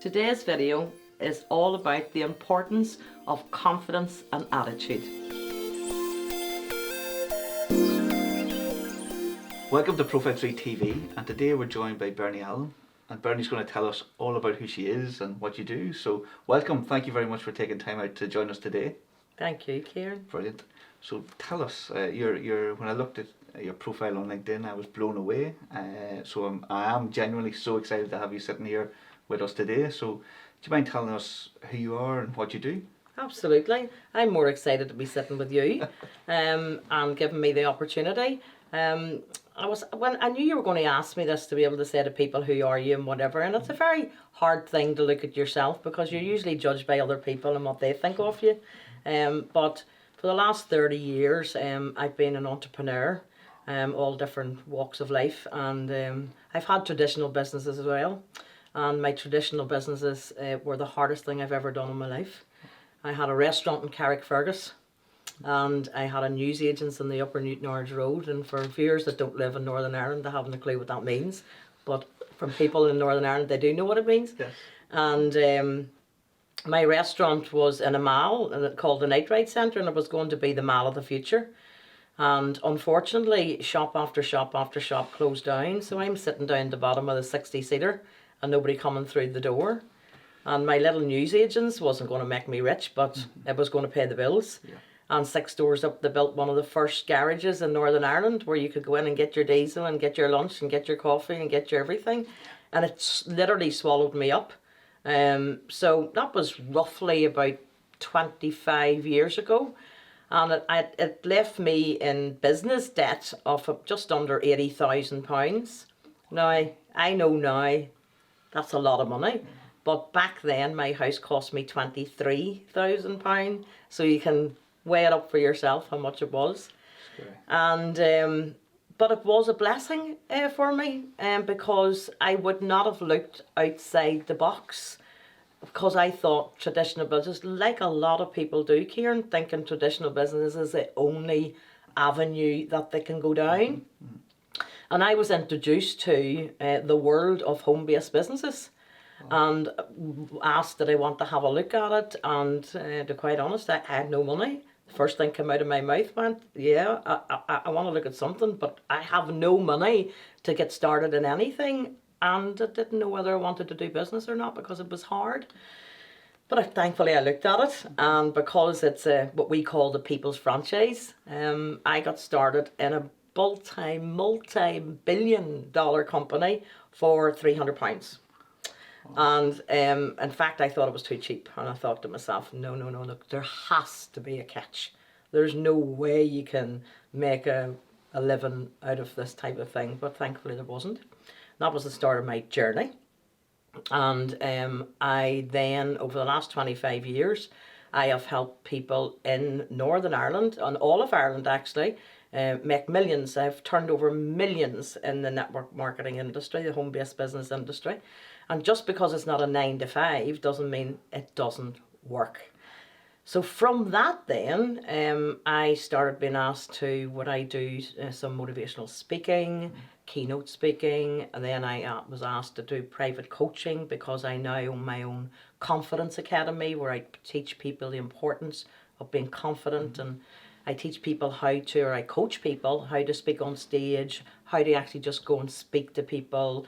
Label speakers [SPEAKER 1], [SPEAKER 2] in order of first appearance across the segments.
[SPEAKER 1] Today's video is all about the importance of confidence and attitude.
[SPEAKER 2] Welcome to ProfileTree TV, and today we're joined by Bernie Allen, and Bernie's going to tell us all about who she is and what you do. So welcome, thank you very much for taking time out to join us today.
[SPEAKER 1] Thank you, Kieran.
[SPEAKER 2] Brilliant. So tell us, when I looked at your profile on LinkedIn, I was blown away. I am genuinely so excited to have you sitting here with us today. So do you mind telling us who you are and what you do?
[SPEAKER 1] Absolutely. I'm more excited to be sitting with you and giving me the opportunity. When I knew you were going to ask me this, to be able to say to people who are you and whatever, and it's a very hard thing to look at yourself because you're usually judged by other people and what they think of you. But for the last 30 years, I've been an entrepreneur, all different walks of life, and I've had traditional businesses as well. And my traditional businesses were the hardest thing I've ever done in my life. I had a restaurant in Carrickfergus, and I had a newsagents in the Upper Newtownards Road. And for viewers that don't live in Northern Ireland, they haven't a clue what that means. But from people in Northern Ireland, they do know what it means.
[SPEAKER 2] Yes.
[SPEAKER 1] And my restaurant was in a mall called the Night Ride Centre, and it was going to be the mall of the future. And unfortunately, shop after shop after shop closed down. So I'm sitting down the bottom of the 60-seater and nobody coming through the door. And my little newsagents wasn't going to make me rich, but it was going to pay the bills.
[SPEAKER 2] Yeah.
[SPEAKER 1] And 6 doors up, they built one of the first garages in Northern Ireland where you could go in and get your diesel and get your lunch and get your coffee and get your everything. And it literally swallowed me up. So that was roughly about 25 years ago. And it left me in business debt of just under £80,000. Now, I know now that's a lot of money. But back then, my house cost me £23,000. So you can weigh it up for yourself how much it was.
[SPEAKER 2] Scary.
[SPEAKER 1] And but it was a blessing for me, because I would not have looked outside the box, because I thought traditional business, like a lot of people do, Kieran, thinking traditional business is the only avenue that they can go down. And I was introduced to the world of home-based businesses. And asked did I want to have a look at it, and to be quite honest, I had no money. The first thing came out of my mouth went, yeah, I want to look at something, but I have no money to get started in anything, and I didn't know whether I wanted to do business or not because it was hard. But thankfully I looked at it, and because it's what we call the people's franchise, I got started in a multi-billion-dollar company for £300. And in fact, I thought it was too cheap, and I thought to myself, no, look, there has to be a catch. There's no way you can make a living out of this type of thing, but thankfully there wasn't. That was the start of my journey. And I then, over the last 25 years, I have helped people in Northern Ireland, and all of Ireland actually, make millions. I've turned over millions in the network marketing industry, the home-based business industry. And just because it's not a 9 to 5 doesn't mean it doesn't work. So from that then, I started being asked to, would I do some motivational speaking, keynote speaking, and then I was asked to do private coaching, because I now own my own confidence academy where I teach people the importance of being confident, and I teach people I coach people how to speak on stage, how to actually just go and speak to people.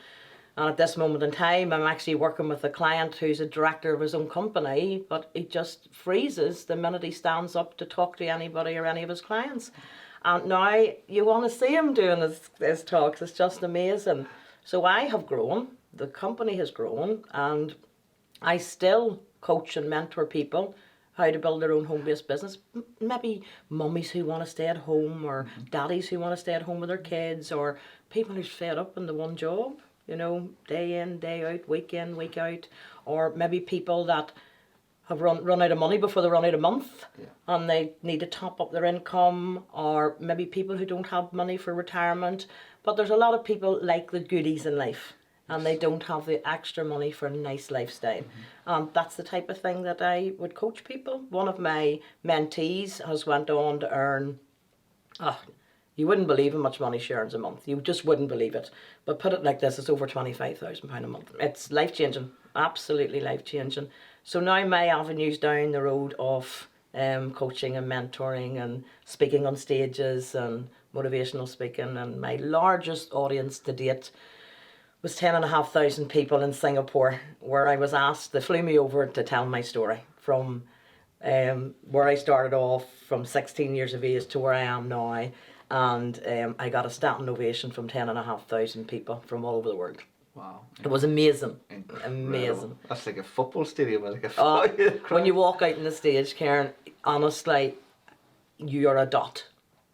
[SPEAKER 1] And at this moment in time, I'm actually working with a client who's a director of his own company, but he just freezes the minute he stands up to talk to anybody or any of his clients. And now you want to see him doing his talks. It's just amazing. So I have grown, the company has grown, and I still coach and mentor people how to build their own home-based business. Maybe mummies who want to stay at home, or daddies who want to stay at home with their kids, or people who's fed up in the one job. You know, day in, day out, week in, week out. Or maybe people that have run out of money before they run out of month, and they need to top up their income. Or maybe people who don't have money for retirement. But there's a lot of people like the goodies in life, and they don't have the extra money for a nice lifestyle. That's the type of thing that I would coach people. One of my mentees has went on to earn You wouldn't believe how much money she earns a month. You just wouldn't believe it. But put it like this, it's over £25,000 a month. It's life-changing, absolutely life-changing. So now my avenue's down the road of coaching and mentoring and speaking on stages and motivational speaking. And my largest audience to date was 10,500 people in Singapore, where I was asked, they flew me over to tell my story from where I started off from 16 years of age to where I am now. And I got a standing ovation from 10,500 people from all over the world.
[SPEAKER 2] Wow.
[SPEAKER 1] It was amazing.
[SPEAKER 2] Incredible.
[SPEAKER 1] Amazing.
[SPEAKER 2] That's like a football stadium. Like
[SPEAKER 1] When you walk out on the stage, Karen, honestly, you are a dot.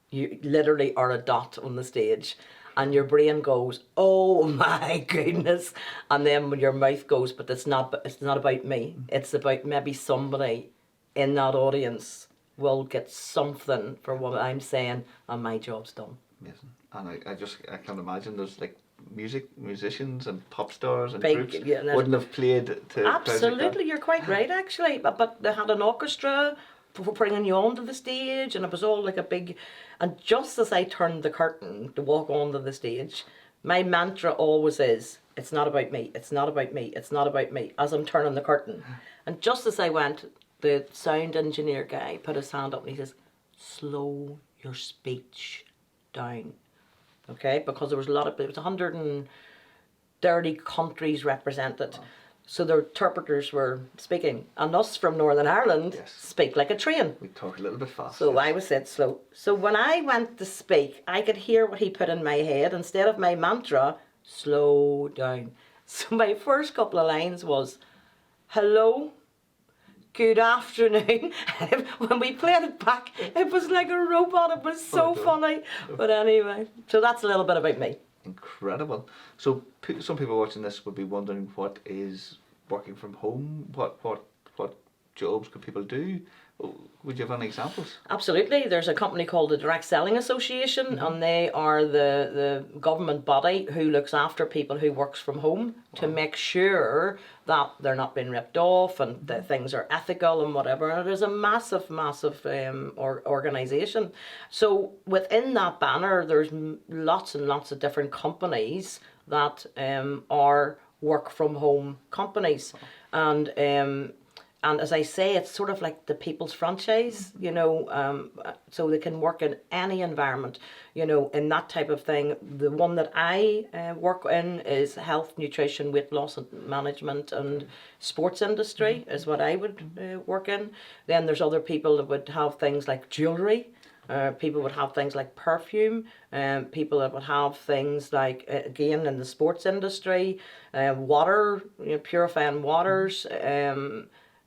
[SPEAKER 1] You literally are a dot on the stage. And your brain goes, oh my goodness. And then when your mouth goes, but it's not about me. It's about maybe somebody in that audience will get something for what I'm saying, and my job's done.
[SPEAKER 2] Amazing. And I can imagine there's like musicians and pop stars and
[SPEAKER 1] Big,
[SPEAKER 2] groups
[SPEAKER 1] yeah,
[SPEAKER 2] wouldn't have played to
[SPEAKER 1] absolutely, you're quite right actually. But they had an orchestra for bringing you onto the stage, and it was all like a big. And just as I turned the curtain to walk onto the stage, my mantra always is, it's not about me, it's not about me, it's not about me, as I'm turning the curtain. And just as I went, the sound engineer guy put his hand up and he says, slow your speech down. Okay, because there was there was 130 countries represented. Wow. So the interpreters were speaking, and us from Northern Ireland speak like a train.
[SPEAKER 2] We talk a little bit fast.
[SPEAKER 1] So I was said slow. So when I went to speak, I could hear what he put in my head. Instead of my mantra, slow down. So my first couple of lines was, hello, good afternoon. When we played it back, it was like a robot. It was so funny. But anyway, so that's a little bit about me.
[SPEAKER 2] Incredible. So some people watching this would be wondering, what is working from home? What jobs could people do? Would you have any examples?
[SPEAKER 1] Absolutely. There's a company called the Direct Selling Association, and they are the government body who looks after people who works from home to make sure that they're not being ripped off and that things are ethical and whatever. And it is a massive organisation. So within that banner, there's lots and lots of different companies that are work from home companies. And as I say, it's sort of like the people's franchise, you know, so they can work in any environment, you know, in that type of thing. The one that I work in is health, nutrition, weight loss and management, and sports industry is what I would work in. Then there's other people that would have things like jewellery. People would have things like perfume, people that would have things like, again, in the sports industry, water, you know, purifying waters.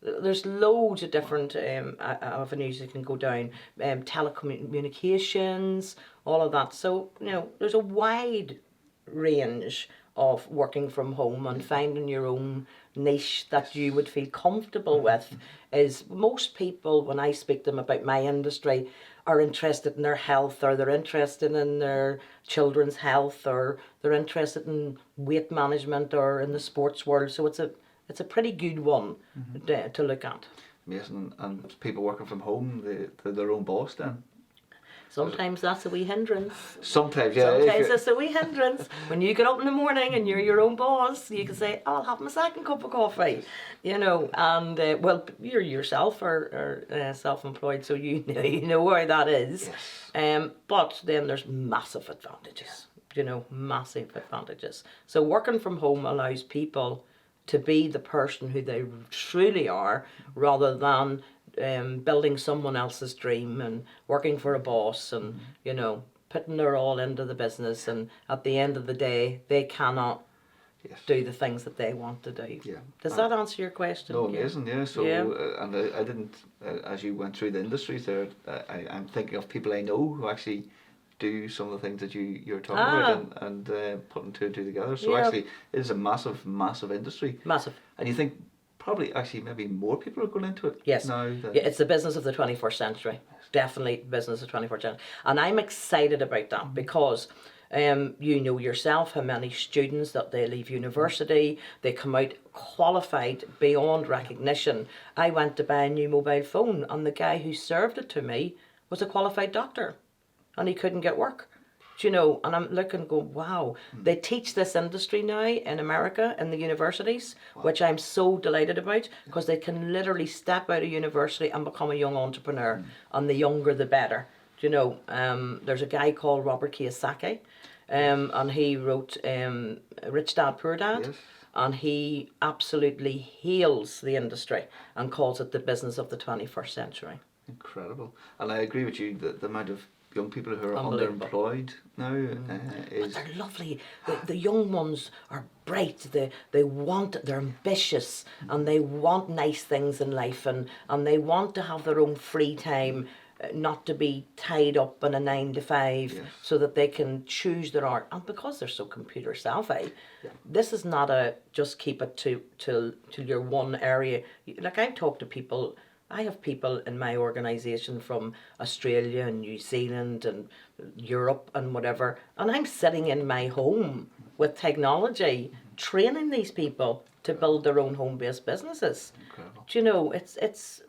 [SPEAKER 1] There's loads of different avenues you can go down, telecommunications, all of that. So, you know, there's a wide range of working from home and finding your own niche that you would feel comfortable with. Is most people, when I speak to them about my industry, are interested in their health, or they're interested in their children's health, or they're interested in weight management, or in the sports world. So it's a pretty good one to look at.
[SPEAKER 2] Amazing. And people working from home, they're their own boss then?
[SPEAKER 1] Sometimes that's a wee hindrance.
[SPEAKER 2] Sometimes, yeah.
[SPEAKER 1] Sometimes it's a wee hindrance. When you get up in the morning and you're your own boss, you can say, I'll have my second cup of coffee, you know, and well, you're yourself or self-employed, so you know where that is.
[SPEAKER 2] Yes.
[SPEAKER 1] But then there's massive advantages, you know, massive advantages. So working from home allows people to be the person who they truly are, rather than building someone else's dream and working for a boss and, you know, putting their all into the business, and at the end of the day they cannot do the things that they want to do.
[SPEAKER 2] Yeah.
[SPEAKER 1] Does that answer your question?
[SPEAKER 2] No, amazing, yeah. So, and I didn't, as you went through the industries there, I'm thinking of people I know who actually do some of the things that you're talking about and putting two and two together. So actually, it is a massive industry.
[SPEAKER 1] Massive.
[SPEAKER 2] And you think probably actually maybe more people are going into it now.
[SPEAKER 1] Yeah, it's the business of the 21st century. Definitely business of the 21st century. And I'm excited about that because you know yourself how many students that they leave university, they come out qualified beyond recognition. I went to buy a new mobile phone, and the guy who served it to me was a qualified doctor. and he couldn't get work. Do you know, and I'm looking going, wow, they teach this industry now in America in the universities, which I'm so delighted about, because they can literally step out of university and become a young entrepreneur, and the younger the better. Do you know, there's a guy called Robert Kiyosaki, and he wrote Rich Dad Poor Dad.
[SPEAKER 2] Yes.
[SPEAKER 1] And he absolutely hails the industry and calls it the business of the 21st century.
[SPEAKER 2] Incredible. And I agree with you that the amount of young people who are
[SPEAKER 1] Unbelievable.
[SPEAKER 2] underemployed now is...
[SPEAKER 1] But they're lovely. The young ones are bright. They're ambitious, and they want nice things in life, and they want to have their own free time, not to be tied up in a 9 to 5,
[SPEAKER 2] Yes.
[SPEAKER 1] so that they can choose their art. And because they're so computer savvy, this is not a just keep it to your one area. Like, I've talked to people. I have people in my organisation from Australia and New Zealand and Europe and whatever, and I'm sitting in my home with technology, training these people to build their own home-based businesses.
[SPEAKER 2] Incredible.
[SPEAKER 1] Do you know, it's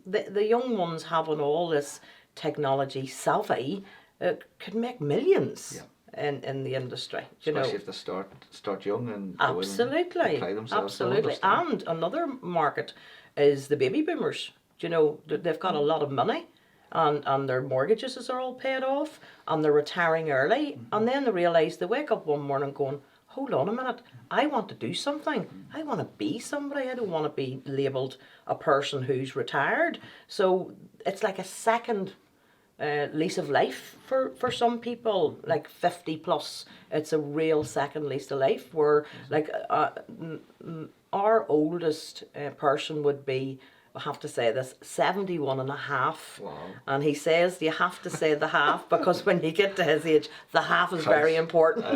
[SPEAKER 1] the young ones having all this technology savvy could make millions in the industry. Do you know?
[SPEAKER 2] Especially if they start young and
[SPEAKER 1] Absolutely,
[SPEAKER 2] apply themselves to
[SPEAKER 1] absolutely.
[SPEAKER 2] all this
[SPEAKER 1] And another market is the baby boomers. Do you know, they've got a lot of money, and their mortgages are all paid off, and they're retiring early, and then they realise, they wake up one morning going, hold on a minute, I want to do something. I want to be somebody. I don't want to be labelled a person who's retired. So it's like a second lease of life for some people, like 50 plus. It's a real second lease of life, where like our oldest person would be, I have to say this, 71 and a half.
[SPEAKER 2] Wow.
[SPEAKER 1] And he says you have to say the half, because when you get to his age, the half is very important.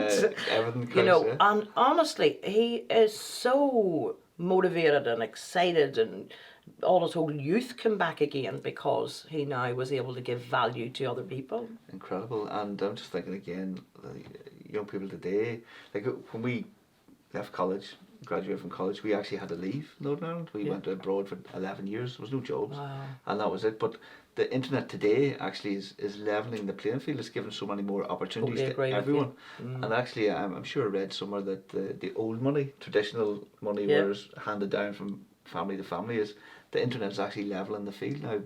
[SPEAKER 2] Everything
[SPEAKER 1] You know,
[SPEAKER 2] counts,
[SPEAKER 1] and honestly, he is so motivated and excited, and all his whole youth came back again because he now was able to give value to other people.
[SPEAKER 2] Incredible. And I'm just thinking again, young people today, like when we left college, graduated from college, we actually had to leave Northern Ireland. We went abroad for 11 years. There was no jobs.
[SPEAKER 1] Wow.
[SPEAKER 2] And that was it. But the internet today actually is levelling the playing field. It's giving so many more opportunities
[SPEAKER 1] Totally
[SPEAKER 2] to
[SPEAKER 1] agree with
[SPEAKER 2] everyone.
[SPEAKER 1] you.
[SPEAKER 2] And actually, I'm sure I read somewhere that the old money, traditional money,
[SPEAKER 1] Yeah.
[SPEAKER 2] was handed down from family to family, is the internet is actually levelling the field now.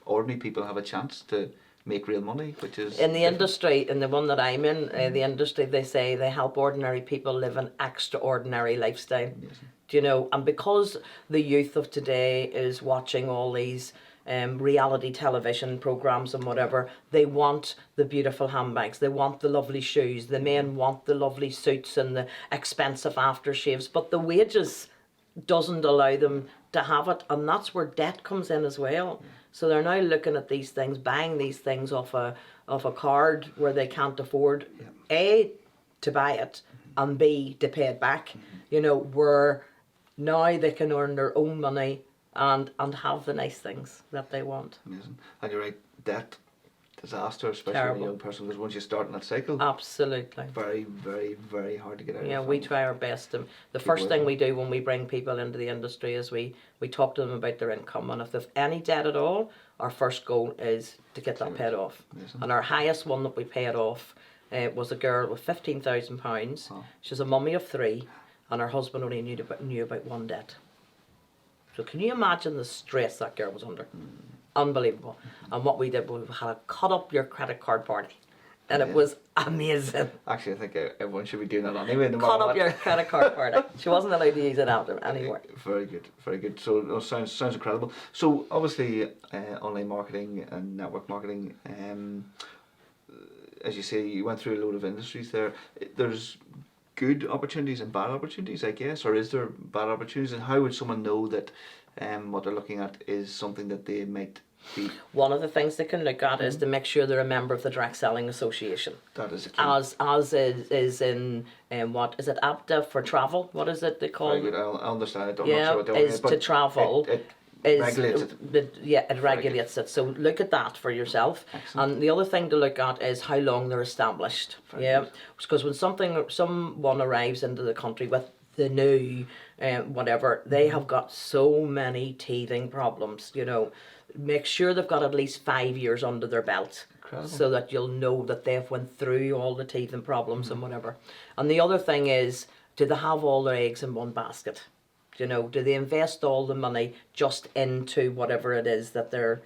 [SPEAKER 2] Ordinary people have a chance to make real money, which is
[SPEAKER 1] In the
[SPEAKER 2] different.
[SPEAKER 1] industry, in the one that I'm in, the industry, they say they help ordinary people live an extraordinary lifestyle.
[SPEAKER 2] Amazing.
[SPEAKER 1] Do you know? And because the youth of today is watching all these reality television programs and whatever, they want the beautiful handbags, they want the lovely shoes, the men want the lovely suits and the expensive aftershaves, but the wages doesn't allow them to have it, and that's where debt comes in as well. So they're now looking at these things, buying these things off a card where they can't afford A, to buy it, and B, to pay it back. You know, where now they can earn their own money and have the nice things that they want.
[SPEAKER 2] Amazing. And you're right, debt, disaster, especially
[SPEAKER 1] Terrible.
[SPEAKER 2] for a young person, because once you start in that cycle,
[SPEAKER 1] Absolutely.
[SPEAKER 2] very, very, very hard to get out
[SPEAKER 1] Yeah,
[SPEAKER 2] of.
[SPEAKER 1] we try our best. The first
[SPEAKER 2] working.
[SPEAKER 1] thing we do when we bring people into the industry is we talk to them about their income, and if they've any debt at all, our first goal is to get that paid off.
[SPEAKER 2] Amazing.
[SPEAKER 1] And our highest one that we paid off was a girl with £15,000.
[SPEAKER 2] Wow.
[SPEAKER 1] She's a mummy of 3, and her husband only knew about one debt. So can you imagine the stress that girl was under? Unbelievable. And what we did was we had a cut up your credit card party, and it was amazing.
[SPEAKER 2] Actually, I think everyone should be doing that anyway. No matter
[SPEAKER 1] Cut up
[SPEAKER 2] what.
[SPEAKER 1] your credit card party. She wasn't allowed to use it after anymore.
[SPEAKER 2] Very good, very good. So no, sounds incredible. So obviously, online marketing and network marketing. As you say, you went through a load of industries there. There's good opportunities and bad opportunities, I guess, or is there bad opportunities? And how would someone know that what they're looking at is something that they might be?
[SPEAKER 1] One of the things they can look at is to make sure they're a member of the Direct Selling Association.
[SPEAKER 2] That is a key.
[SPEAKER 1] As is in what is it, APTA for travel? What is it they call?
[SPEAKER 2] Very good. I understand it. I'm
[SPEAKER 1] Yeah,
[SPEAKER 2] not sure what they're doing,
[SPEAKER 1] is
[SPEAKER 2] but
[SPEAKER 1] to travel.
[SPEAKER 2] It
[SPEAKER 1] Is
[SPEAKER 2] regulates it.
[SPEAKER 1] It regulates it. So look at that for yourself.
[SPEAKER 2] Excellent.
[SPEAKER 1] And the other thing to look at is how long they're established.
[SPEAKER 2] Very good.
[SPEAKER 1] Because when someone arrives into the country with the new, whatever, they have got so many teething problems, you know. Make sure they've got at least 5 years under their belt.
[SPEAKER 2] Incredible.
[SPEAKER 1] So that you'll know that they've went through all the teething problems and whatever. And the other thing is, do they have all their eggs in one basket? You know, do they invest all the money just into whatever it is that they're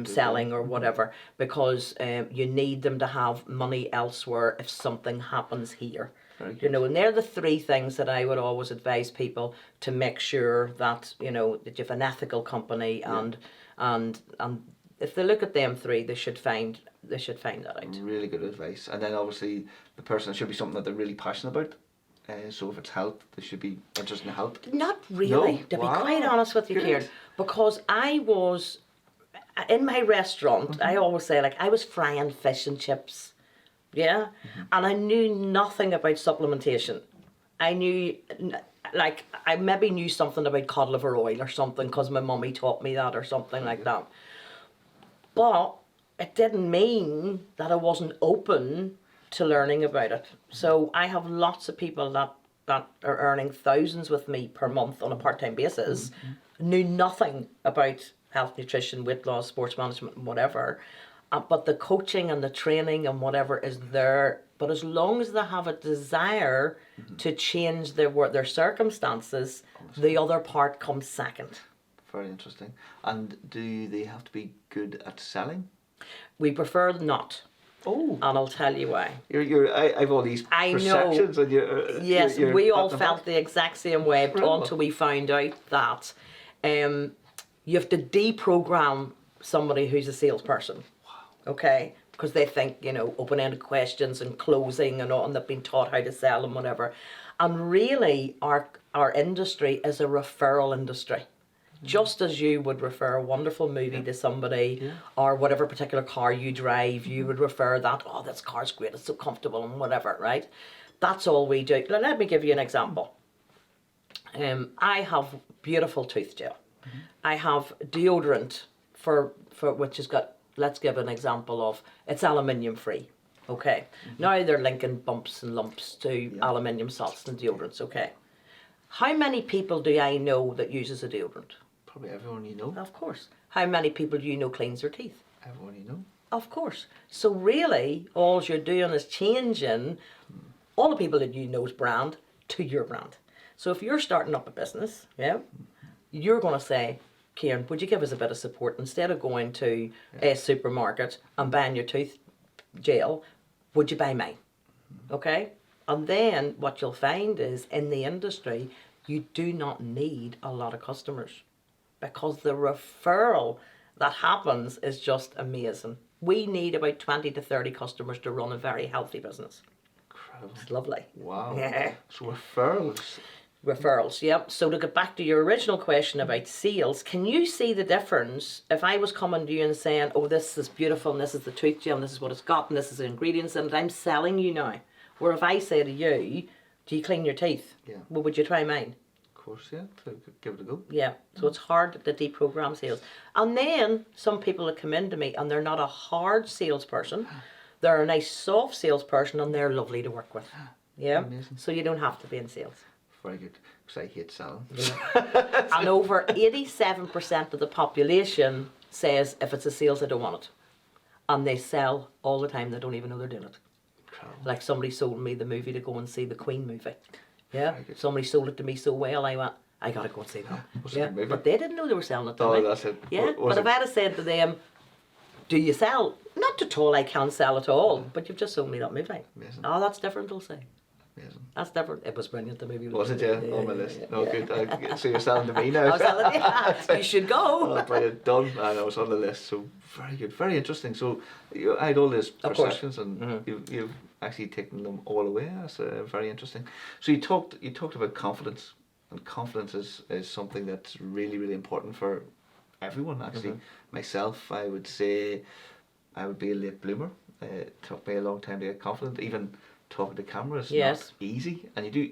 [SPEAKER 1] selling or whatever? Because you need them to have money elsewhere if something happens here. You know, and they're the three things that I would always advise people to make sure that, you know, that you have an ethical company, and if they look at them three, they should find that out.
[SPEAKER 2] Really good advice. And then obviously the person should be something that they're really passionate about. So if it's health, they should be interested in health.
[SPEAKER 1] Not really,
[SPEAKER 2] No?
[SPEAKER 1] to be
[SPEAKER 2] Wow.
[SPEAKER 1] quite honest with you,
[SPEAKER 2] Good.
[SPEAKER 1] Kieran, because I was in my restaurant. I always say, like, I was frying fish and chips, yeah, and I knew nothing about supplementation. I knew, like, I maybe knew something about cod liver oil or something because my mummy taught me that or something like that. But it didn't mean that I wasn't open to learning about it. So I have lots of people that are earning thousands with me per month on a part-time basis, knew nothing about health, nutrition, weight loss, sports management, and whatever. But the coaching and the training and whatever is there. But as long as they have a desire to change their circumstances, the other part comes second.
[SPEAKER 2] Very interesting. And do they have to be good at selling?
[SPEAKER 1] We prefer not.
[SPEAKER 2] Oh.
[SPEAKER 1] And I'll tell you why.
[SPEAKER 2] I've all these
[SPEAKER 1] I know.
[SPEAKER 2] perceptions, and you're
[SPEAKER 1] Yes,
[SPEAKER 2] you're
[SPEAKER 1] we all
[SPEAKER 2] cutting them
[SPEAKER 1] felt
[SPEAKER 2] back.
[SPEAKER 1] the exact same way
[SPEAKER 2] Incredible.
[SPEAKER 1] until we found out that you have to deprogram somebody who's a salesperson. Wow. Okay? Because they think, you know, open-ended questions and closing and all, and they've been taught how to sell and whatever. And really, our industry is a referral industry. Just as you would refer a wonderful movie to somebody, or whatever particular car you drive, you would refer that, oh, this car's great, it's so comfortable and whatever, right? That's all we do. Now, let me give you an example. I have beautiful tooth gel. I have deodorant for which has got, let's give an example of, it's aluminium free. Okay. Now they're linking bumps and lumps to aluminium salts and deodorants. Okay. How many people do I know that uses a deodorant?
[SPEAKER 2] Probably everyone you know.
[SPEAKER 1] Of course. How many people do you know cleans their teeth?
[SPEAKER 2] Everyone you know.
[SPEAKER 1] Of course. So really, all you're doing is changing all the people that you know's brand to your brand. So if you're starting up a business, yeah, you're going to say, Kieran, would you give us a bit of support? Instead of going to a supermarket and buying your tooth gel, would you buy mine? Okay? And then what you'll find is in the industry, you do not need a lot of customers because the referral that happens is just amazing. We need about 20 to 30 customers to run a very healthy business.
[SPEAKER 2] Incredible.
[SPEAKER 1] It's lovely.
[SPEAKER 2] Wow.
[SPEAKER 1] Yeah.
[SPEAKER 2] So referrals.
[SPEAKER 1] Referrals, yep. So to get back to your original question about sales, can you see the difference if I was coming to you and saying, oh, this is beautiful and this is the tooth gel and this is what it's got and this is the ingredients and I'm selling you now. Where if I say to you, do you clean your teeth?
[SPEAKER 2] Yeah.
[SPEAKER 1] Well, would you try mine?
[SPEAKER 2] Of course, yeah. To give it a go.
[SPEAKER 1] Yeah. So it's hard to deprogram sales. And then some people that come into me and they're not a hard salesperson. They're a nice soft salesperson and they're lovely to work with. Yeah.
[SPEAKER 2] Amazing.
[SPEAKER 1] So you don't have to be in sales.
[SPEAKER 2] Very good. Because I hate selling.
[SPEAKER 1] And over 87% of the population says if it's a sales, I don't want it. And they sell all the time. They don't even know they're doing it.
[SPEAKER 2] Incredible.
[SPEAKER 1] Like somebody sold me the movie to go and see the Queen movie. Yeah.
[SPEAKER 2] Very good.
[SPEAKER 1] Somebody sold it to me so well, I went, I gotta go and see that.
[SPEAKER 2] What's a
[SPEAKER 1] Yeah.
[SPEAKER 2] good movie?
[SPEAKER 1] But they didn't know they were selling it to
[SPEAKER 2] Oh,
[SPEAKER 1] me.
[SPEAKER 2] that's it.
[SPEAKER 1] Yeah.
[SPEAKER 2] Was
[SPEAKER 1] But if
[SPEAKER 2] it-
[SPEAKER 1] I had said to them, do you sell? Not at all, I can't sell at all. But you've just sold me that movie.
[SPEAKER 2] Amazing.
[SPEAKER 1] Oh, that's different, they'll say.
[SPEAKER 2] Amazing.
[SPEAKER 1] That's different. It was brilliant, the movie.
[SPEAKER 2] Was it, yeah? On my list. No,
[SPEAKER 1] yeah.
[SPEAKER 2] good. So you're selling to me now.
[SPEAKER 1] I was telling you, you should go.
[SPEAKER 2] Oh, brilliant. Done. And I was on the list. So very good. Very interesting. So I had all these
[SPEAKER 1] Of course.
[SPEAKER 2] perceptions and you've actually taken them all away. That's very interesting. So you talked about confidence. And confidence is something that's really, really important for everyone, actually. Myself, I would say I would be a late bloomer. It took me a long time to get confident. Even talking to camera is
[SPEAKER 1] Yes.
[SPEAKER 2] not easy. And you do,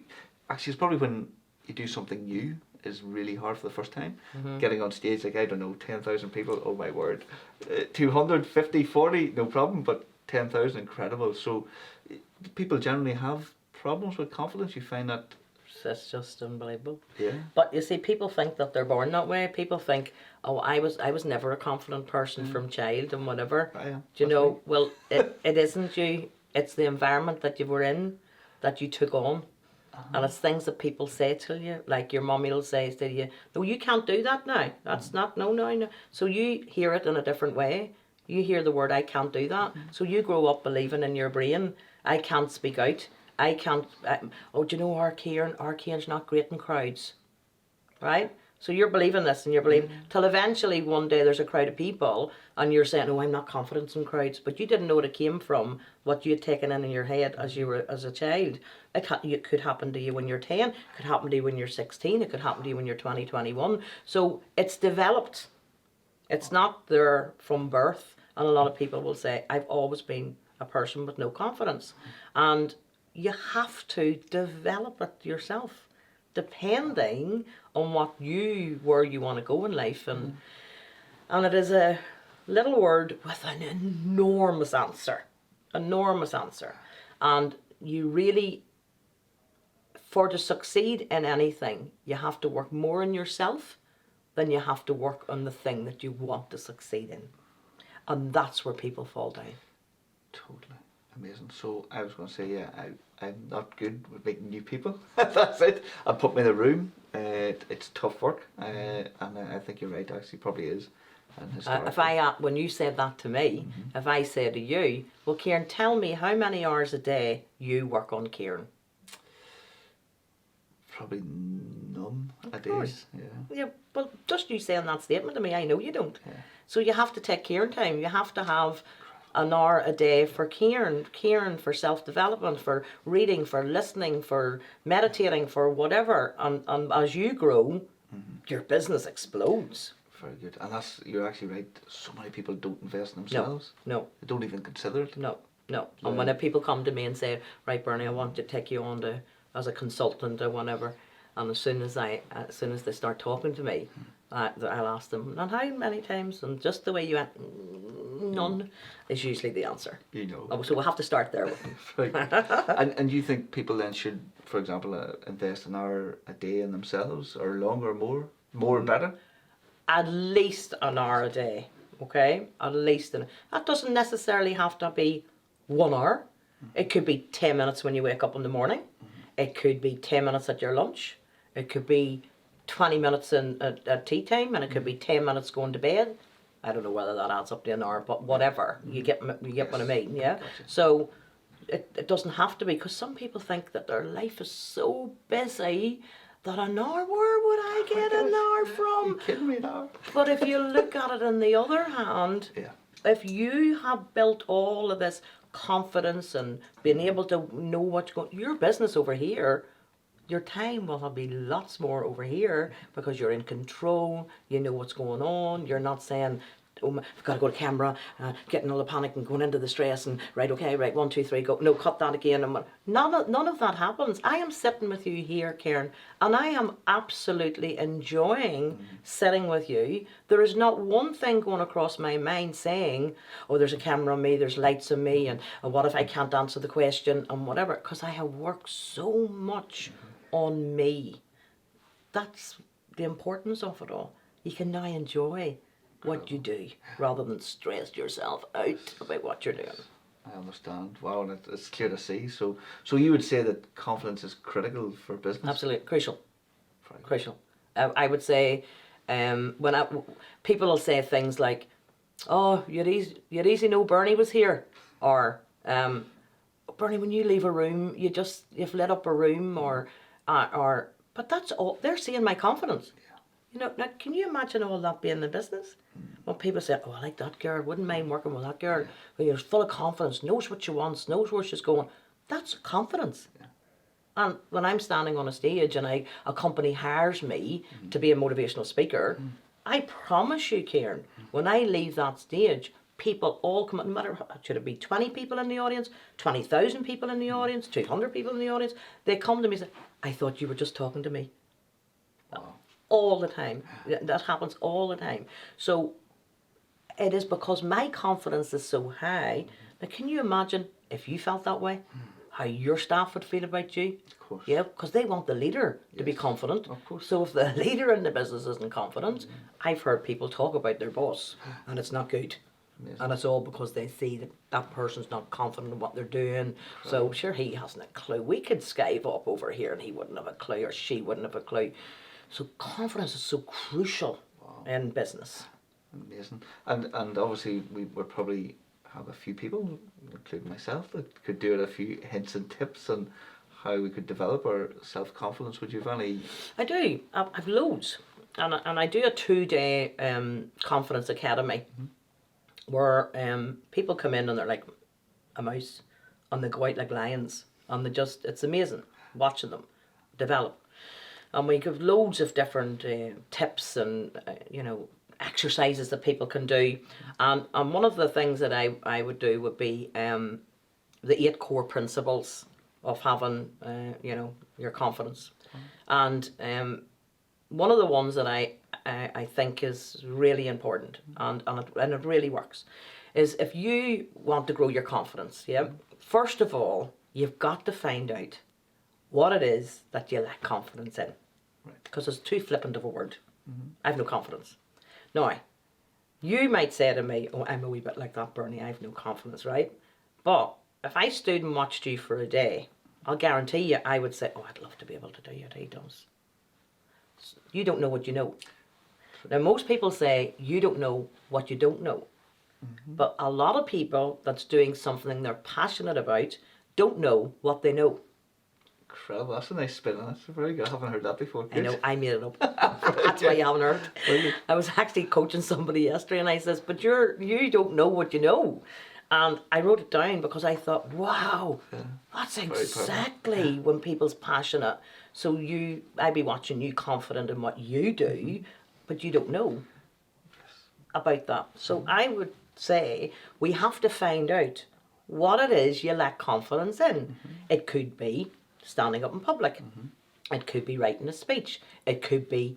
[SPEAKER 2] actually it's probably when you do something new is really hard for the first time. Getting on stage, like, I don't know, 10,000 people, oh my word. 250, 40, no problem, but 10,000, incredible. So people generally have problems with confidence. You find that
[SPEAKER 1] it's just unbelievable.
[SPEAKER 2] Yeah.
[SPEAKER 1] But you see, people think that they're born that way. People think, oh, I was never a confident person from child and whatever.
[SPEAKER 2] I am.
[SPEAKER 1] Do you
[SPEAKER 2] That's
[SPEAKER 1] know?
[SPEAKER 2] me.
[SPEAKER 1] Well, it isn't you. It's the environment that you were in, that you took on. And it's things that people say to you, like your mummy will say to you, no, you can't do that now. That's not, no. So you hear it in a different way. You hear the word, I can't do that. So you grow up believing in your brain, I can't speak out. I can't, oh, do you know our Kieran's not great in crowds, right? So you're believing this and you're believing, till eventually one day there's a crowd of people and you're saying, oh, I'm not confident in crowds. But you didn't know it came from what you had taken in your head as you were as a child. It could happen to you when you're 10, it could happen to you when you're 16, it could happen to you when you're 20, 21. So it's developed. It's not there from birth. And a lot of people will say, I've always been a person with no confidence. And you have to develop it yourself, depending on what where you want to go in life. And it is a little word with an enormous answer. And you really, to succeed in anything, you have to work more on yourself than you have to work on the thing that you want to succeed in. And that's where people fall down.
[SPEAKER 2] Totally. Amazing. So I was going to say, yeah, I'm not good with making new people. That's it. I put me in a room. It's tough work. And I think you're right, actually, probably is. And
[SPEAKER 1] when you said that to me, if I say to you, well, Kieran, tell me how many hours a day you work on Kieran.
[SPEAKER 2] Probably none a day.
[SPEAKER 1] Yeah, well, just you saying that statement to me, I know you don't.
[SPEAKER 2] Yeah.
[SPEAKER 1] So you have to take Kieran time. You have to have an hour a day for Kieran for self-development, for reading, for listening, for meditating, for whatever. And as you grow, your business explodes.
[SPEAKER 2] Very good. And you're actually right. So many people don't invest in themselves.
[SPEAKER 1] No.
[SPEAKER 2] They don't even consider it.
[SPEAKER 1] No.
[SPEAKER 2] Yeah.
[SPEAKER 1] And when people come to me and say, right, Bernie, I want to take you on as a consultant or whatever, and as soon as they start talking to me, I'll ask them, and how many times? And just the way you went, none, is usually the answer.
[SPEAKER 2] You know.
[SPEAKER 1] So we'll have to start there with them.
[SPEAKER 2] Right. And you think people then should, for example, invest an hour a day in themselves, or longer, more better?
[SPEAKER 1] At least an hour a day, okay? At least. That doesn't necessarily have to be 1 hour. It could be 10 minutes when you wake up in the morning. It could be 10 minutes at your lunch. It could be 20 minutes at tea time, and it could be 10 minutes going to bed. I don't know whether that adds up to an hour, but whatever. You get what I mean, yeah?
[SPEAKER 2] Gotcha.
[SPEAKER 1] So it doesn't have to be, because some people think that their life is so busy that an hour, where would I get an hour from?
[SPEAKER 2] Are you kidding me now?
[SPEAKER 1] But if you look at it on the other hand, if you have built all of this confidence and being able to know what's going, your business over here, your time will be lots more over here, because you're in control, you know what's going on, you're not saying, oh, I've got to go to camera, getting all the panic and going into the stress and right, 1, 2, 3, go, no, cut that again. And none of that happens. I am sitting with you here, Karen, and I am absolutely enjoying sitting with you. There is not one thing going across my mind saying, oh, there's a camera on me, there's lights on me, and what if I can't answer the question and whatever, because I have worked so much on me. That's the importance of it all. You can now enjoy what you do rather than stress yourself out about what you're doing.
[SPEAKER 2] I understand. Wow, and it's clear to see. So you would say that confidence is critical for business?
[SPEAKER 1] Absolutely, crucial. Crucial. I would say, people will say things like, "Oh, you'd easy know Bernie was here," or "Bernie, when you leave a room, you've lit up a room," or but that's all. They're seeing my confidence. You know, now can you imagine all that being the business? When people say, oh, I like that girl, wouldn't mind working with that girl, who is full of confidence, knows what she wants, knows where she's going. That's confidence. And when I'm standing on a stage and a company hires me to be a motivational speaker, I promise you, Kieran, when I leave that stage, people all come, no matter, should it be 20 people in the audience, 20,000 people in the audience, 200 people in the audience, they come to me and say, I thought you were just talking to me.
[SPEAKER 2] Wow.
[SPEAKER 1] All the time. That happens all the time. So it is because my confidence is so high. Now, can you imagine if you felt that way? how your staff would feel about you.
[SPEAKER 2] Of course.
[SPEAKER 1] Yeah, because they want the leader to be
[SPEAKER 2] Yes,
[SPEAKER 1] confident.
[SPEAKER 2] of course.
[SPEAKER 1] So if the leader in the business isn't confident, I've heard people talk about their boss, and it's not good.
[SPEAKER 2] Amazing.
[SPEAKER 1] And it's all because they see that that person's not confident in what they're doing. So sure, he hasn't a clue. We could Skype up over here and he wouldn't have a clue, or she wouldn't have a clue. So confidence is so crucial in business.
[SPEAKER 2] Amazing. And obviously we're probably have a few people, including myself, that could do it, a few hints and tips on how we could develop our self-confidence. Would you have any?
[SPEAKER 1] I do. I've loads. And I do a 2-day confidence academy where people come in and they're like a mouse and they go out like lions, and it's amazing watching them develop. And we give loads of different tips and exercises that people can do. And one of the things that I would do would be the 8 core principles of having your confidence. And one of the ones that I think is really important and it really works is, if you want to grow your confidence, first of all, you've got to find out what it is that you lack confidence in. Because it's too flippant of a word. I have no confidence. Now, you might say to me, oh, I'm a wee bit like that, Bernie, I have no confidence, right? But if I stood and watched you for a day, I'll guarantee you I would say, oh, I'd love to be able to do what he does. You don't know what you know. Now, most people say you don't know what you don't know. But a lot of people that's doing something they're passionate about don't know what they know.
[SPEAKER 2] Incredible. That's a nice spin on it. It's very good. I haven't heard that before.
[SPEAKER 1] I know, I made it up. That's why you haven't heard.
[SPEAKER 2] Brilliant.
[SPEAKER 1] I was actually coaching somebody yesterday and I says, but you don't know what you know. And I wrote it down because I thought, wow, that's exactly when people's passionate. So I'd be watching you confident in what you do, but you don't know about that. So I would say we have to find out what it is you lack confidence in. It could be standing up in public. It could be writing a speech. It could be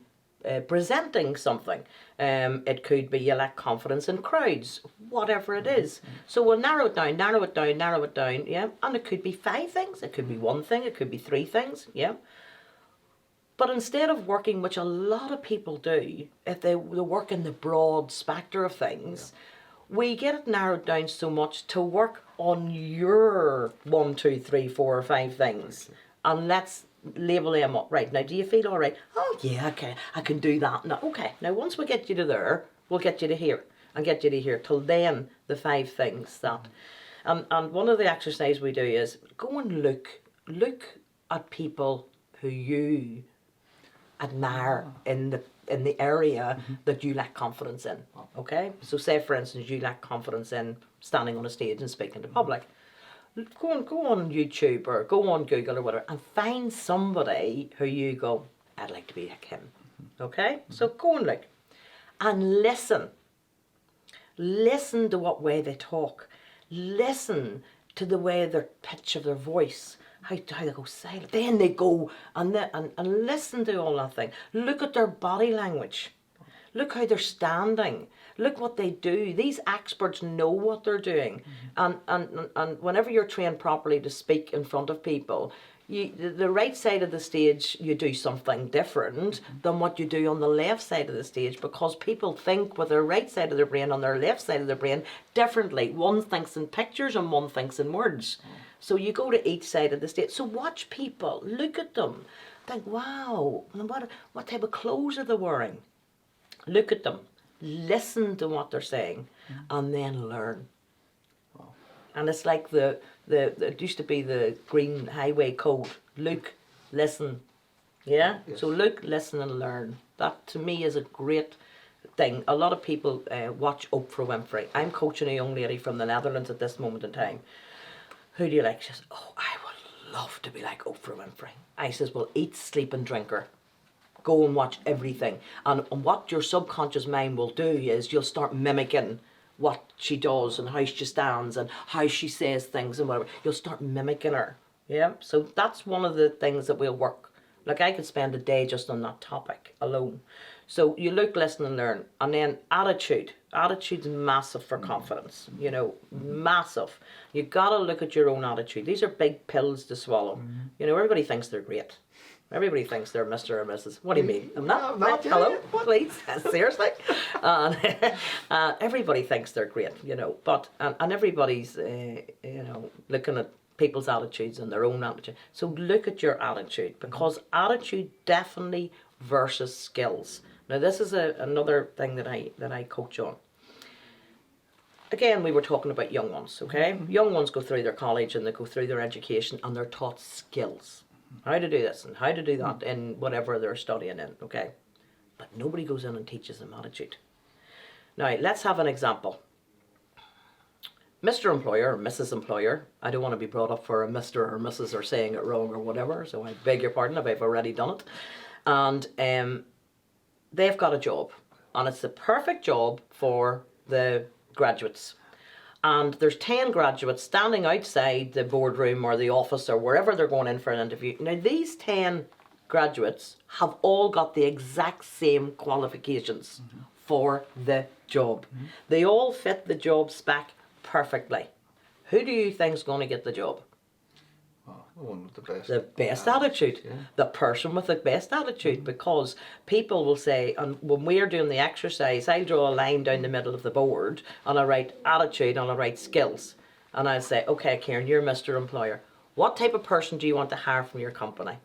[SPEAKER 1] presenting something. It could be you lack confidence in crowds, whatever it is. So we'll narrow it down, yeah. And it could be 5 things, it could be 1 thing, it could be 3 things, yeah. But instead of working, which a lot of people do, if they work in the broad spectrum of things, we get it narrowed down so much to work on your 1, 2, 3, 4 or 5 things. And let's label them up. Right, now do you feel all right? Oh yeah, okay, I can do that. No, okay, now once we get you to there, we'll get you to here and get you to here. Till then, the 5 things that. And one of the exercises we do is go and look at people who you admire in the area that you lack confidence in. Okay, so say for instance you lack confidence in standing on a stage and speaking to public. Go on YouTube or go on Google or whatever and find somebody who you go, I'd like to be like him. Okay, so go and look and listen to what way they talk, listen to the way their pitch of their voice, how they go silent, then they go and listen to all that thing. Look at their body language. Look how they're standing. Look what they do. These experts know what they're doing. And whenever you're trained properly to speak in front of people, the right side of the stage, you do something different than what you do on the left side of the stage, because people think with their right side of their brain and their left side of their brain differently. One thinks in pictures and one thinks in words. So you go to each side of the stage. So watch people, look at them, think, wow, what type of clothes are they wearing? Look at them, listen to what they're saying, and then learn. Wow. And it's like it used to be the Green Highway Code. Look, listen, yeah? Yes. So look, listen and learn. That to me is a great thing. A lot of people watch Oprah Winfrey. I'm coaching a young lady from the Netherlands at this moment in time. Who do you like? She says, oh, I would love to be like Oprah Winfrey. I says, well, eat, sleep and drink her. Go and watch everything. And what your subconscious mind will do is you'll start mimicking what she does and how she stands and how she says things and whatever. You'll start mimicking her. Yeah. So that's one of the things that we'll work Like I could spend a day just on that topic alone. So you look, listen and learn. And then attitude. Attitude's massive for confidence. You know, massive. You gotta look at your own attitude. These are big pills to swallow. You know, everybody thinks they're great. Everybody thinks they're Mr. or Mrs. What do you mean? I'm not.
[SPEAKER 2] I'm not, yeah,
[SPEAKER 1] Hello,
[SPEAKER 2] yeah.
[SPEAKER 1] please. Seriously. Everybody thinks they're great, you know. But and everybody's, you know, looking at people's attitudes and their own attitude. So look at your attitude, because attitude definitely versus skills. Now this is another thing that I coach on. Again, we were talking about young ones, okay? Young ones go through their college and they go through their education and they're taught skills. How to do this and how to do that in whatever they're studying in, okay? But nobody goes in and teaches them attitude. Now, let's have an example. Mr. Employer or Mrs. Employer, I don't want to be brought up for a Mr. or Mrs. or saying it wrong or whatever, so I beg your pardon if I've already done it. And they've got a job, and it's the perfect job for the graduates. And there's 10 graduates standing outside the boardroom or the office or wherever they're going in for an interview. Now, these 10 graduates have all got the exact same qualifications for the job. They all fit the job spec perfectly. Who do you think's going to get the job?
[SPEAKER 2] Oh, the one with the best.
[SPEAKER 1] The best attitude.
[SPEAKER 2] Yeah.
[SPEAKER 1] The person with the best attitude, because people will say, and when we're doing the exercise, I'll draw a line down the middle of the board and I'll write attitude and I'll write skills. And I'll say, okay, Kieran, you're Mr. Employer. What type of person do you want to hire from your company?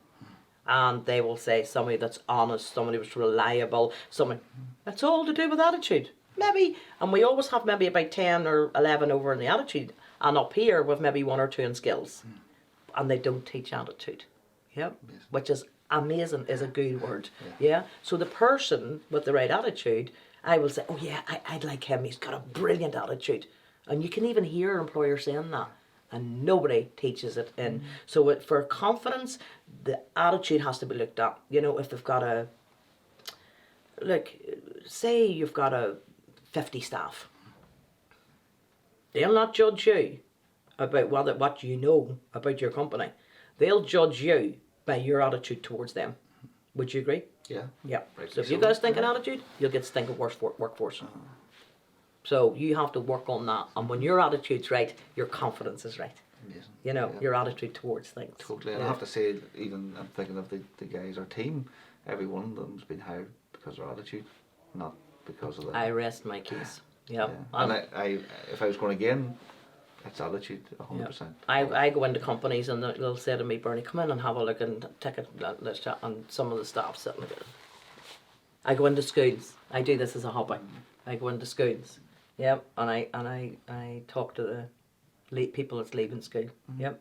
[SPEAKER 1] And they will say somebody that's honest, somebody that's reliable, somebody. That's all to do with attitude. Maybe, and we always have maybe about 10 or 11 over in the attitude, and up here with maybe 1 or 2 in skills. And they don't teach attitude. Yep. Which is amazing, is a good word. Yeah. So the person with the right attitude, I will say, oh yeah, I'd like him. He's got a brilliant attitude. And you can even hear employers saying that. And nobody teaches it in. So for confidence, the attitude has to be looked at. You know, if they've got a, look, say you've got 50 staff. They'll not judge you about what you know about your company. They'll judge you by your attitude towards them. Would you agree?
[SPEAKER 2] Yeah.
[SPEAKER 1] Yeah.
[SPEAKER 2] Rightly
[SPEAKER 1] So if you
[SPEAKER 2] so.
[SPEAKER 1] got a stinking attitude, you'll get stinking workforce. So you have to work on that. And when your attitude's right, your confidence is right.
[SPEAKER 2] Amazing.
[SPEAKER 1] You know,
[SPEAKER 2] Yeah.
[SPEAKER 1] your attitude towards things.
[SPEAKER 2] Totally. And I have to say, even I'm thinking of the guys, our team, every one of them's been hired because of their attitude, not because of that.
[SPEAKER 1] I rest my case. Yeah.
[SPEAKER 2] And I if I was going again, it's attitude, 100%.
[SPEAKER 1] I go into companies and they'll say to me, Bernie, come in and have a look and take a let's chat. And some of the staff sit and look at it. I go into schools. I do this as a hobby. I go into schools. Yep. And I talk to the people that's leaving school. Yep.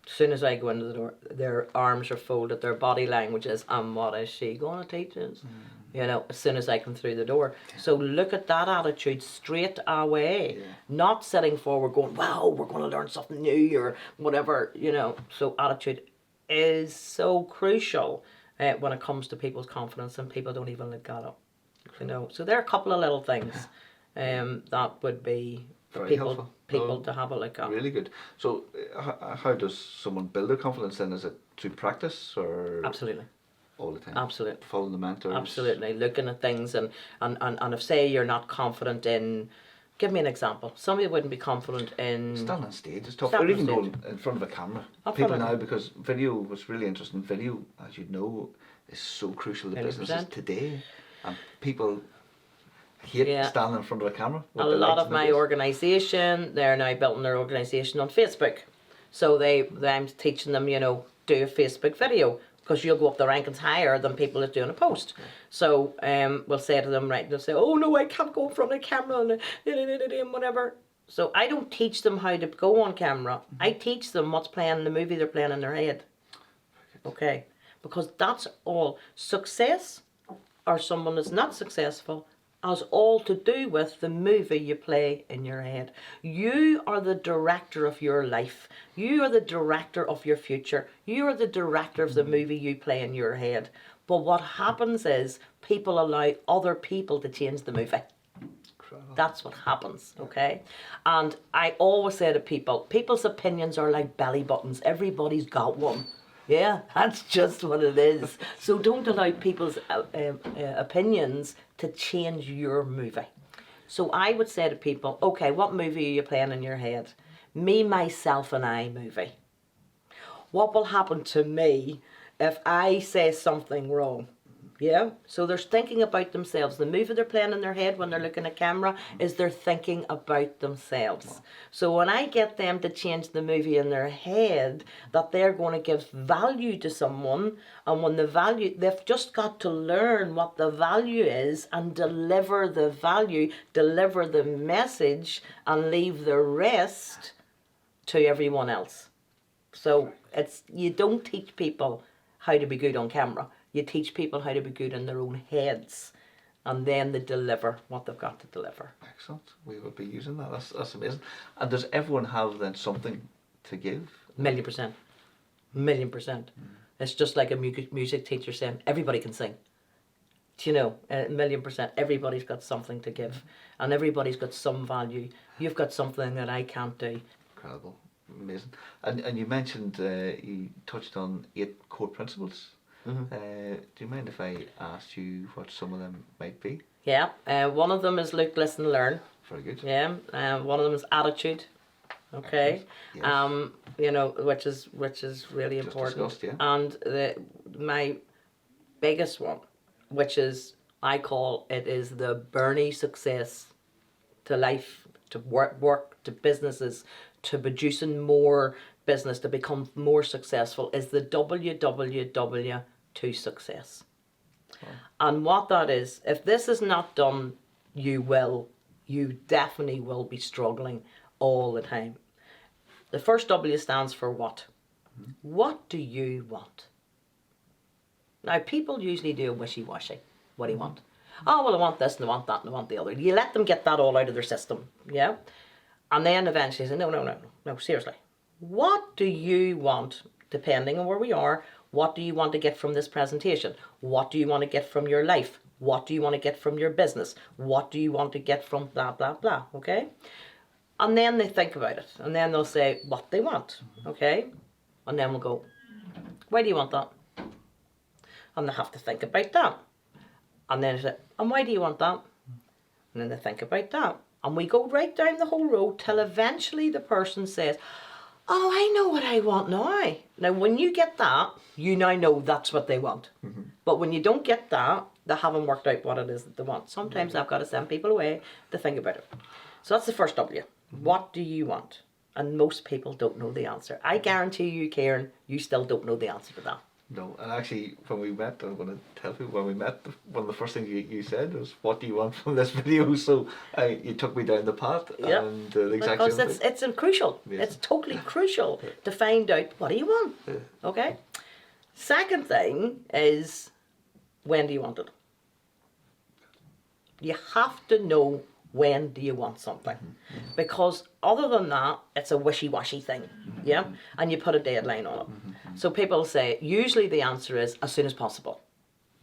[SPEAKER 1] As soon as I go into the door, their arms are folded, their body language is, and what is she going to teach us? You know, as soon as I come through the door. So look at that attitude straight away.
[SPEAKER 2] Yeah.
[SPEAKER 1] Not sitting forward going, wow, we're going to learn something new or whatever, you know. So attitude is so crucial when it comes to people's confidence, and people don't even look at it. You know, so there are a couple of little things that would be for
[SPEAKER 2] Very helpful.
[SPEAKER 1] people to have a look at.
[SPEAKER 2] Really good. So how does someone build their confidence then? Is it through practice or
[SPEAKER 1] Absolutely.
[SPEAKER 2] all the time?
[SPEAKER 1] Absolutely.
[SPEAKER 2] Following the mentors?
[SPEAKER 1] Absolutely. Looking at things and if say you're not confident in, give me an example. Somebody wouldn't be confident in
[SPEAKER 2] Standing on stage is tough.
[SPEAKER 1] Standing
[SPEAKER 2] Or even
[SPEAKER 1] on
[SPEAKER 2] going in front of a camera.
[SPEAKER 1] Up
[SPEAKER 2] People
[SPEAKER 1] front of
[SPEAKER 2] now, because video was really interesting. Video, as you know, is so crucial to
[SPEAKER 1] 100%.
[SPEAKER 2] businesses today. And people hate
[SPEAKER 1] Yeah.
[SPEAKER 2] standing in front of a camera.
[SPEAKER 1] a lot of my organisation, they're now building their organisation on Facebook. So I'm teaching them, you know, do a Facebook video, because you'll go up the rankings higher than people that doing a post. So we'll say to them, right, they'll say, oh no, I can't go in front of the camera and whatever. So I don't teach them how to go on camera. I teach them what's playing in the movie they're playing in their head. Okay, because that's all. Success or someone that's not successful has all to do with the movie you play in your head. You are the director of your life. You are the director of your future. You are the director of the movie you play in your head. But what happens is people allow other people to change the movie. That's what happens, okay? And I always say to people, people's opinions are like belly buttons. Everybody's got one. Yeah, that's just what it is. So don't allow people's opinions to change your movie. So I would say to people, okay, what movie are you playing in your head? Me, Myself and I movie. What will happen to me if I say something wrong? Yeah, so they're thinking about themselves. The movie they're playing in their head when they're looking at camera is they're thinking about themselves. So when I get them to change the movie in their head, that they're going to give value to someone, and when the value, they've just got to learn what the value is and deliver the value, deliver the message, and leave the rest to everyone else. So it's, you don't teach people how to be good on camera. You teach people how to be good in their own heads, and then they deliver what they've got to deliver.
[SPEAKER 2] Excellent. We will be using that. That's amazing. And does everyone have then something to give?
[SPEAKER 1] 1,000,000%. 1,000,000%. It's just like a music teacher saying, everybody can sing. Do you know, 1,000,000%. Everybody's got something to give, and everybody's got some value. You've got something that I can't do.
[SPEAKER 2] Incredible. Amazing. And you mentioned, you touched on 8 core principles. Do you mind if I asked you what some of them might be?
[SPEAKER 1] Yeah, one of them is look, listen, learn.
[SPEAKER 2] Very good.
[SPEAKER 1] Yeah, one of them is attitude. Okay,
[SPEAKER 2] yes.
[SPEAKER 1] You know, which is really
[SPEAKER 2] Just
[SPEAKER 1] important.
[SPEAKER 2] discussed, yeah.
[SPEAKER 1] And my biggest one, which is, I call it, is the Bernie success to life, to work, to businesses, to producing more business, to become more successful, is the WWW to success. Wow. And what that is, if this is not done, you definitely will be struggling all the time. The first W stands for what? What do you want? Now, people usually do a wishy-washy. What do you want? Oh, well, I want this and I want that and I want the other. You let them get that all out of their system, yeah? And then eventually say, no, seriously. What do you want, depending on where we are, what do you want to get from this presentation? What do you want to get from your life? What do you want to get from your business? What do you want to get from blah, blah, blah, okay? And then they think about it. And then they'll say what they want, okay? And then we'll go, why do you want that? And they have to think about that. And then they say, and why do you want that? And then they think about that. And we go right down the whole road till eventually the person says, oh, I know what I want now. Now, when you get that, you now know that's what they want. But when you don't get that, they haven't worked out what it is that they want. Sometimes I've got to send people away to think about it. So that's the first W. What do you want? And most people don't know the answer. I guarantee you, Karen, you still don't know the answer to that.
[SPEAKER 2] No, and actually, when we met, I'm going to tell people, when we met, one of the first things you said was, what do you want from this video? So you took me down the path.
[SPEAKER 1] Yep.
[SPEAKER 2] And the exact
[SPEAKER 1] because
[SPEAKER 2] same thing.
[SPEAKER 1] it's crucial.
[SPEAKER 2] Yes.
[SPEAKER 1] It's totally crucial to find out, what do you want? Okay? Second thing is, when do you want it? You have to know, when do you want something? Because other than that, it's a wishy-washy thing, yeah? And you put a deadline on it. So people say, usually the answer is as soon as possible.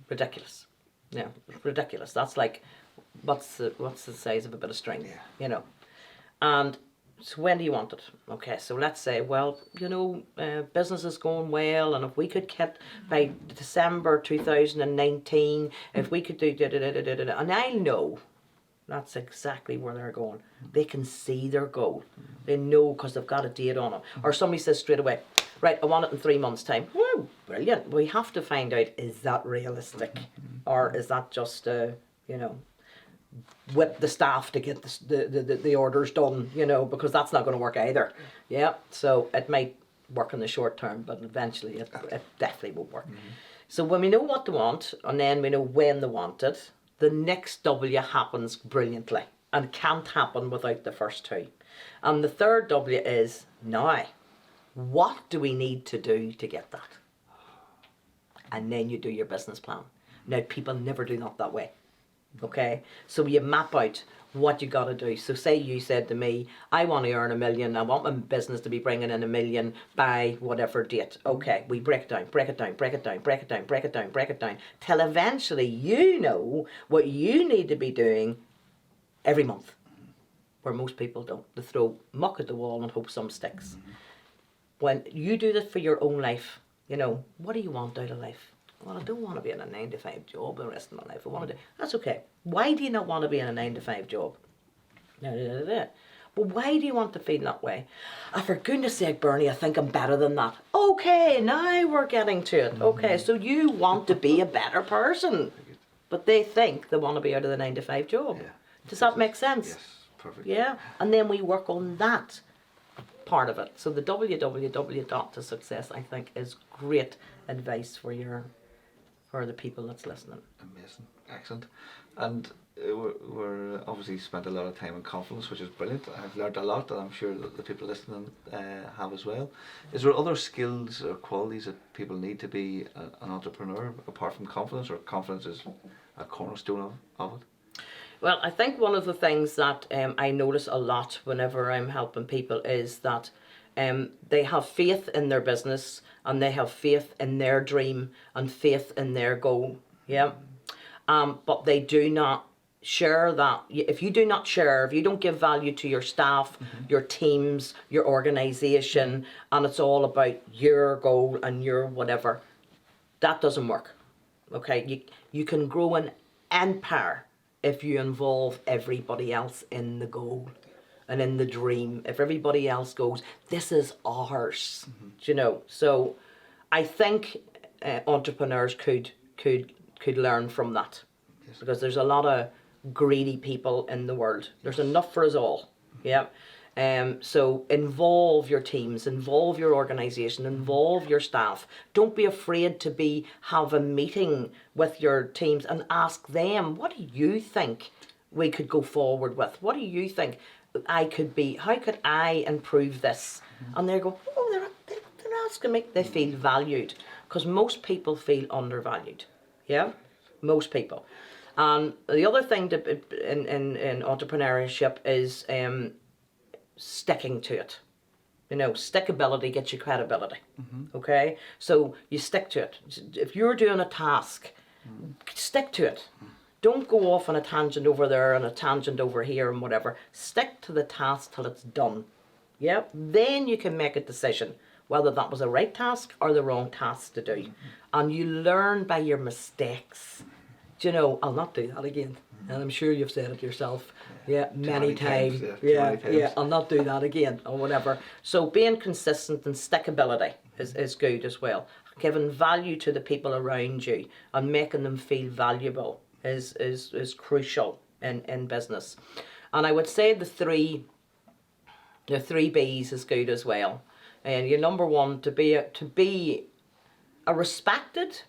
[SPEAKER 1] Ridiculous. Yeah, ridiculous. That's like, what's the size of a bit of string, you know? And so when do you want it? Okay, so let's say, well, you know, business is going well, and if we could get by December 2019, if we could do da-da-da-da-da-da, and I know that's exactly where they're going. They can see their goal. They know because they've got a date on it. Or somebody says straight away, right, I want it in 3 months' time. Woo, brilliant. We have to find out, is that realistic? Or is that just, you know, whip the staff to get the orders done, you know, because that's not going to work either. Yeah, so it might work in the short term, but eventually it definitely won't work. So when we know what they want, and then we know when they want it, the next W happens brilliantly and can't happen without the first two. And the third W is now. What do we need to do to get that? And then you do your business plan. Now, people never do that way. Okay? So you map out what you got to do. So say you said to me, I want to earn $1 million. I want my business to be bringing in $1 million by whatever date. Okay, we break it down, till eventually you know what you need to be doing every month. Where most people don't. They throw muck at the wall and hope some sticks. When you do this for your own life, You know, what do you want out of life? Well, I don't want to be in a 9-to-5 job the rest of my life. I want to do, that's okay. Why do you not want to be in a 9-to-5 job? But why do you want to feel that way? Ah, for goodness sake, Bernie, I think I'm better than that. Okay, now we're getting to it. Okay, so you want to be a better person, but they think they want to be out of the 9-to-5 job.
[SPEAKER 2] Yeah.
[SPEAKER 1] Does that make sense?
[SPEAKER 2] Yes, perfect.
[SPEAKER 1] Yeah, and then we work on that part of it. So the www to success, I think, is great advice for the people that's listening.
[SPEAKER 2] Amazing, excellent. And we're obviously spent a lot of time in confidence, which is brilliant. I've learned a lot, and I'm sure that the people listening have as well. Is there other skills or qualities that people need to be an entrepreneur apart from confidence, or confidence is a cornerstone of it?
[SPEAKER 1] Well, I think one of the things that I notice a lot whenever I'm helping people is that they have faith in their business, and they have faith in their dream and faith in their goal. Yeah. But they do not share that. If you do not share, if you don't give value to your staff, your teams, your organization, and it's all about your goal and your whatever, that doesn't work. Okay, you can grow an empire if you involve everybody else in the goal and in the dream. If everybody else goes, this is ours, you know. So I think entrepreneurs could learn from that. Yes. Because there's a lot of greedy people in the world. There's enough for us all. Yeah. So involve your teams, involve your organization, involve your staff. Don't be afraid to have a meeting with your teams and ask them, what do you think we could go forward with? What do you think I could be? How could I improve this? And they go, oh, they're asking me. They feel valued, because most people feel undervalued. Yeah, most people. And the other thing in entrepreneurship is sticking to it. You know, stickability gets you credibility. Okay, so you stick to it. If you're doing a task, stick to it. Don't go off on a tangent over there and a tangent over here and whatever. Stick to the task till it's done. Yeah, then you can make a decision whether that was a right task or the wrong task to do. And you learn by your mistakes. Do you know, I'll not do that again. And I'm sure you've said it yourself. Yeah, many times. Yeah, I'll not do that again or whatever. So being consistent and stickability is good as well. Giving value to the people around you and making them feel valuable is crucial in business. And I would say the three B's is good as well. And your number one, to be a respected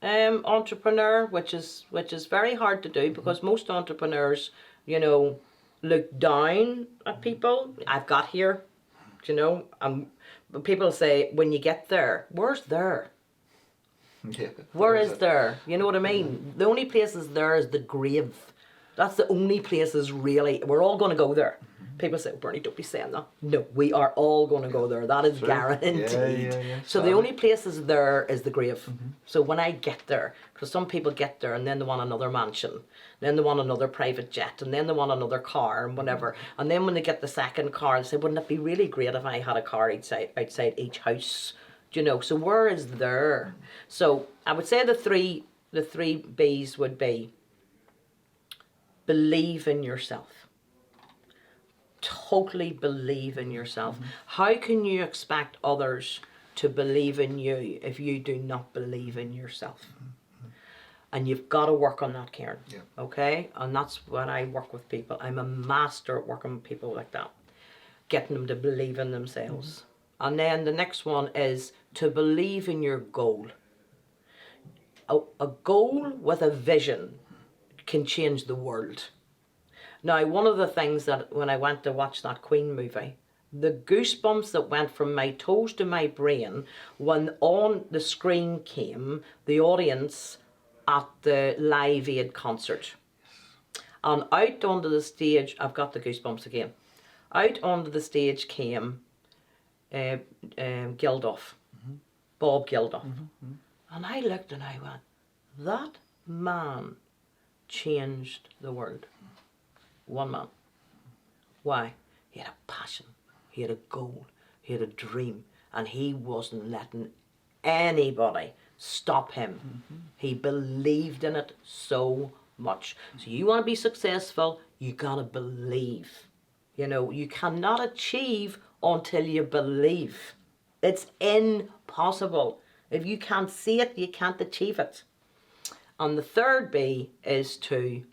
[SPEAKER 1] entrepreneur, which is very hard to do, because most entrepreneurs, you know, look down at people. I've got here, you know, people say, when you get there, where's there?
[SPEAKER 2] Yeah.
[SPEAKER 1] Where is there? You know what I mean? The only place is there is the grave. That's the only place is really, we're all going to go there. People say, Bernie, don't be saying that. No, we are all going to go there. That is guaranteed.
[SPEAKER 2] Yeah.
[SPEAKER 1] So the only place is there is the grave. So when I get there, because some people get there and then they want another mansion, then they want another private jet, and then they want another car and whatever. And then when they get the second car, they say, wouldn't it be really great if I had a car outside each house? Do you know? So where is there? So I would say the three B's would be: believe in yourself. Totally believe in yourself. How can you expect others to believe in you if you do not believe in yourself? And you've got to work on that, Karen.
[SPEAKER 2] Yeah.
[SPEAKER 1] Okay? And that's when I work with people. I'm a master at working with people like that. Getting them to believe in themselves. And then the next one is to believe in your goal. A goal with a vision can change the world. Now, one of the things that when I went to watch that Queen movie, the goosebumps that went from my toes to my brain when on the screen came the audience at the Live Aid concert. And out onto the stage, I've got the goosebumps again. Out onto the stage came Geldof, Bob Geldof. And I looked and I went, that man changed the world. One man. Why? He had a passion, he had a goal, he had a dream, and he wasn't letting anybody stop him. He believed in it so much. So you want to be successful, you got to believe. You know, you cannot achieve until you believe. It's impossible. If you can't see it, you can't achieve it. And the third B is to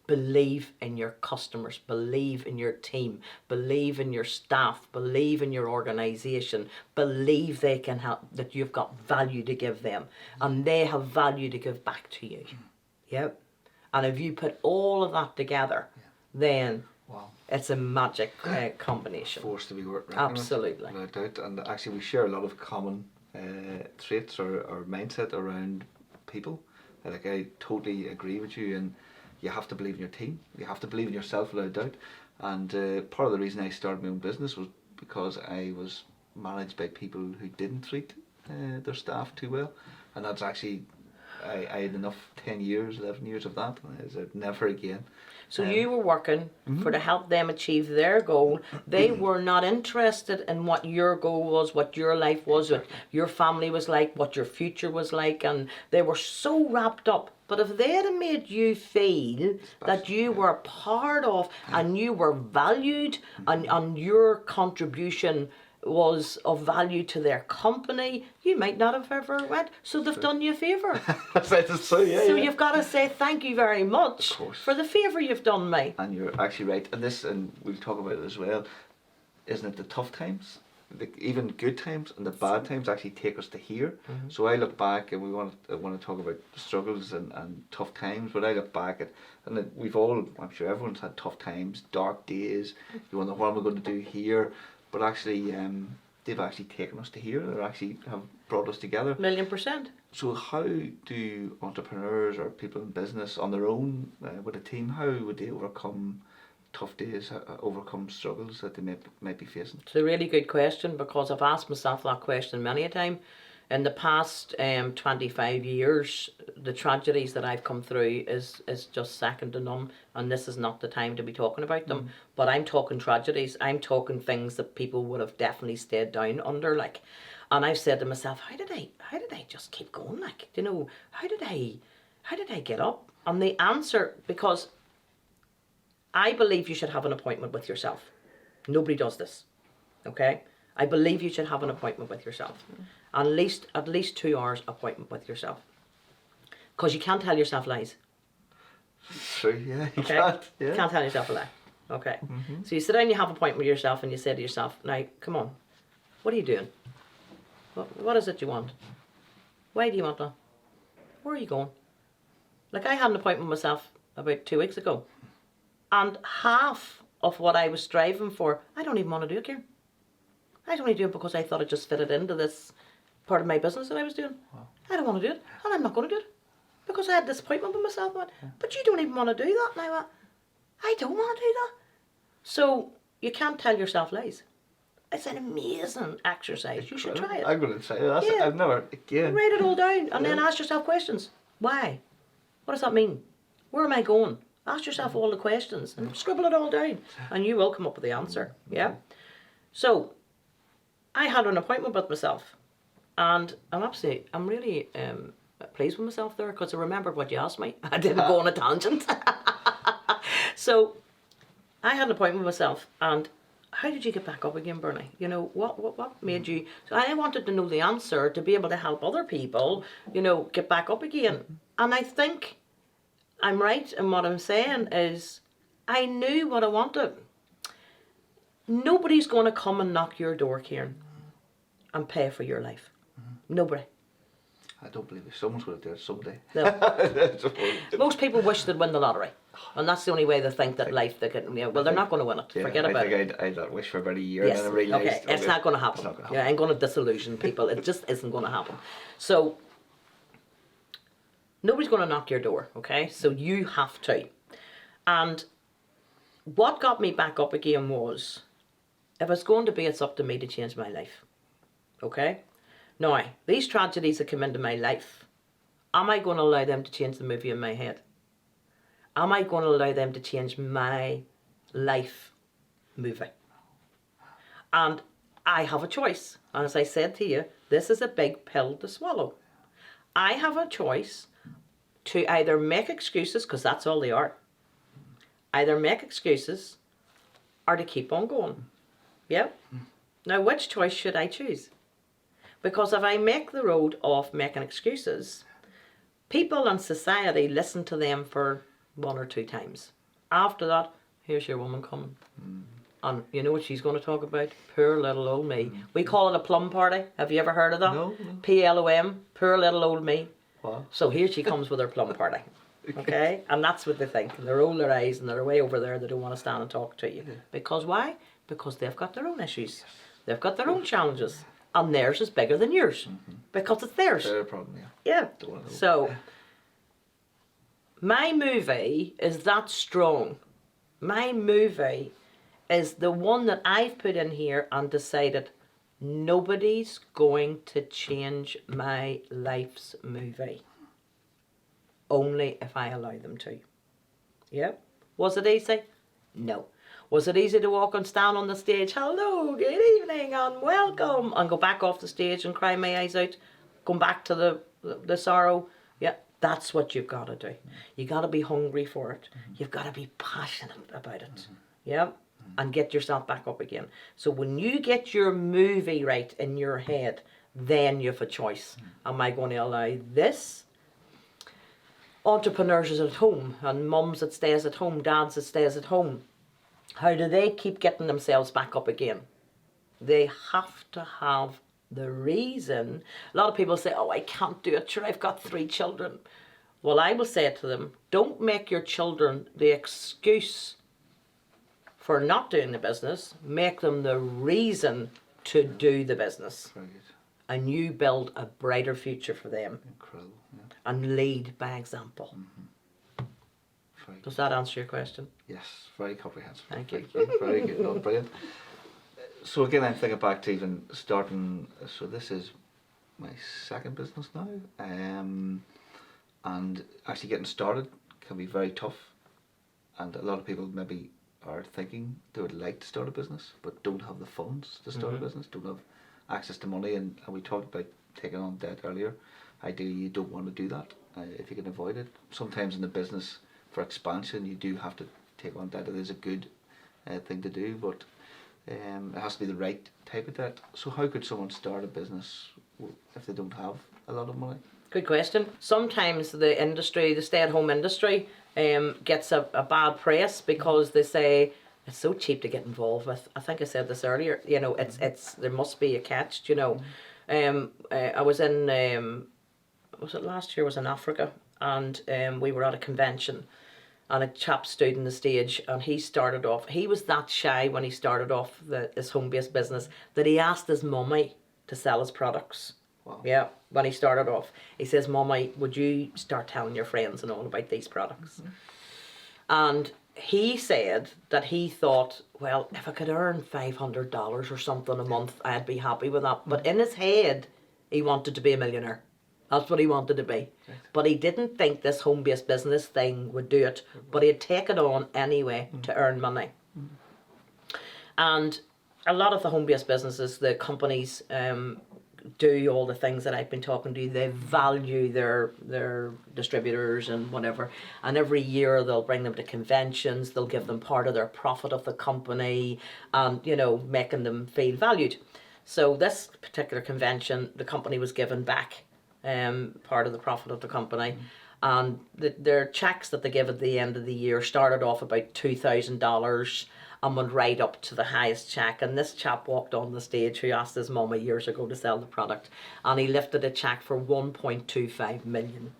[SPEAKER 1] believe in your customers, believe in your team, believe in your staff, believe in your organisation, believe they can help, that you've got value to give them and they have value to give back to you. Yep. And if you put all of that together, then it's a magic combination.
[SPEAKER 2] Force to be reckoned with.
[SPEAKER 1] Absolutely.
[SPEAKER 2] No doubt. And actually we share a lot of common traits or mindset around people. Like I totally agree with you, and you have to believe in your team. You have to believe in yourself without doubt. And part of the reason I started my own business was because I was managed by people who didn't treat their staff too well. And that's actually, I had enough 10 years, 11 years of that. And I said, never again.
[SPEAKER 1] So you were working for to help them achieve their goal. They were not interested in what your goal was, what your life was, what your family was like, what your future was like, and they were so wrapped up. But if they had made you feel that you were part of and you were valued and your contribution was of value to their company, you might not have ever went. So they've done you a favour.
[SPEAKER 2] So
[SPEAKER 1] you've got to say thank you very much for the favour you've done me.
[SPEAKER 2] And you're actually right. And this, and we'll talk about it as well, isn't it the tough times? Even good times and the bad times actually take us to here. So I look back, and I want to talk about struggles and tough times, but I look back at, and we've all, I'm sure everyone's had tough times, dark days. You wonder, what am I going to do here? But actually, they've actually taken us to here. They actually have brought us together.
[SPEAKER 1] 1,000,000%.
[SPEAKER 2] So how do entrepreneurs or people in business on their own with a team, how would they overcome tough days, overcome struggles that they might be facing?
[SPEAKER 1] It's a really good question, because I've asked myself that question many a time. In the past 25 years, the tragedies that I've come through is just second to none, and this is not the time to be talking about them. But I'm talking tragedies. I'm talking things that people would have definitely stayed down under, like. And I've said to myself, how did I just keep going, like, you know, how did I get up? And the answer, because I believe you should have an appointment with yourself. Nobody does this, okay? I believe you should have an appointment with yourself. At least 2 hours appointment with yourself. Because you can't tell yourself lies.
[SPEAKER 2] True, yeah, you
[SPEAKER 1] Okay?
[SPEAKER 2] can't. Yeah.
[SPEAKER 1] You can't tell yourself a lie. Okay. So you sit down, you have an appointment with yourself, and you say to yourself, now, come on, what are you doing? What is it you want? Why do you want that? Where are you going? Like, I had an appointment with myself about 2 weeks ago, and half of what I was striving for, I don't even want to do it, Kieran. I don't want to do it because I thought it just fitted into this part of my business that I was doing. I don't want to do it, and I'm not going to do it, because I had this appointment with myself. But you don't even want to do that now. I don't want to do that. So you can't tell yourself lies. It's an amazing exercise. You should try it.
[SPEAKER 2] I'm going to say that.
[SPEAKER 1] Yeah.
[SPEAKER 2] I've never, again.
[SPEAKER 1] Write it all down and then ask yourself questions. Why? What does that mean? Where am I going? Ask yourself all the questions and scribble it all down, and you will come up with the answer. Yeah. So I had an appointment with myself, and I'm really pleased with myself there, because I remembered what you asked me. I didn't go on a tangent. So I had an appointment with myself, and how did you get back up again, Bernie? You know, what made you... So I wanted to know the answer to be able to help other people, you know, get back up again. And I think I'm right in what I'm saying is I knew what I wanted. Nobody's going to come and knock your door, Kieran, and pay for your life. Nobody.
[SPEAKER 2] I don't believe it. Someone's going to do it someday.
[SPEAKER 1] No. Most people wish they'd win the lottery. And that's the only way they think that life, they can, you know, well, they're not going to win it.
[SPEAKER 2] Yeah,
[SPEAKER 1] Forget about it.
[SPEAKER 2] I think I had that wish for about a year,
[SPEAKER 1] Yes.
[SPEAKER 2] and then I realised...
[SPEAKER 1] Okay, it's not going to happen. Yeah, I'm going to disillusion people. It just isn't going to happen. So, nobody's going to knock your door, okay? So you have to. And what got me back up again was, if it's going to be, it's up to me to change my life. Okay? Now, these tragedies that come into my life, am I going to allow them to change the movie in my head? Am I going to allow them to change my life movie? And I have a choice. And as I said to you, this is a big pill to swallow. I have a choice to either make excuses, because that's all they are, either make excuses or to keep on going. Yeah? Now, which choice should I choose? Because if I make the road of making excuses, people in society listen to them for 1 or 2 times. After that, here's your woman coming. And you know what she's going to talk about? Poor little old me. We call it a plum party. Have you ever heard of that?
[SPEAKER 2] No.
[SPEAKER 1] PLOM, poor little old me.
[SPEAKER 2] Wow.
[SPEAKER 1] So here she comes with her plum party. Okay? And that's what they think. And they roll their eyes and they're way over there. They don't want to stand and talk to you. Because why? Because they've got their own issues. They've got their own challenges. And theirs is bigger than yours. Because it's theirs.
[SPEAKER 2] Their problem, yeah.
[SPEAKER 1] Yeah.
[SPEAKER 2] Don't wanna know.
[SPEAKER 1] So, my movie is that strong. My movie is the one that I've put in here and decided nobody's going to change my life's movie. Only if I allow them to. Yeah. Was it easy? No. Was it easy to walk and stand on the stage, hello, good evening and welcome, and go back off the stage and cry my eyes out, come back to the sorrow? Yeah, that's what you've got to do. You got to be hungry for it. You've got to be passionate about it. Yeah, and get yourself back up again. So when you get your movie right in your head, then you have a choice. Am I going to allow this? Entrepreneurs at home and mums that stays at home, dads that stays at home. How do they keep getting themselves back up again? They have to have the reason. A lot of people say, oh, I can't do it, sure, I've got 3 children. Well, I will say to them, don't make your children the excuse for not doing the business. Make them the reason to do the business.
[SPEAKER 2] Very good.
[SPEAKER 1] And you build a brighter future for them.
[SPEAKER 2] Incredible. Yeah.
[SPEAKER 1] And lead by example.
[SPEAKER 2] Very good.
[SPEAKER 1] Does that answer your question?
[SPEAKER 2] Yes, very comprehensive.
[SPEAKER 1] Thank you.
[SPEAKER 2] Very good. No, brilliant. So again, I'm thinking back to even starting. So this is my 2nd business now, and actually getting started can be very tough. And a lot of people maybe are thinking they would like to start a business, but don't have the funds to start a business, don't have access to money, and we talked about taking on debt earlier. Ideally, you don't want to do that if you can avoid it. Sometimes in the business, for expansion, you do have to take on debt. It is a good thing to do, but it has to be the right type of debt. So how could someone start a business if they don't have a lot of money?
[SPEAKER 1] Good question. Sometimes the industry, the stay-at-home industry, gets a bad press because they say it's so cheap to get involved with. I think I said this earlier. You know, it's there must be a catch. You know, I was in was it last year? I was in Africa, and we were at a convention. And a chap stood on the stage and he started off, he was that shy when he started off his home-based business that he asked his mummy to sell his products.
[SPEAKER 2] Wow.
[SPEAKER 1] Yeah, when he started off. He says, Mummy, would you start telling your friends and all about these products? And he said that he thought, well, if I could earn $500 or something a month, I'd be happy with that. But in his head, he wanted to be a millionaire. That's what he wanted to be. Right. But he didn't think this home-based business thing would do it. But he'd take it on anyway to earn money. And a lot of the home-based businesses, the companies do all the things that I've been talking to. They value their distributors and whatever. And every year they'll bring them to conventions. They'll give them part of their profit of the company and, you know, making them feel valued. So this particular convention, the company was given back part of the profit of the company, and their checks that they give at the end of the year started off about $2,000 and went right up to the highest check. And this chap walked on the stage who asked his mummy years ago to sell the product, and he lifted a check for 1.25 million,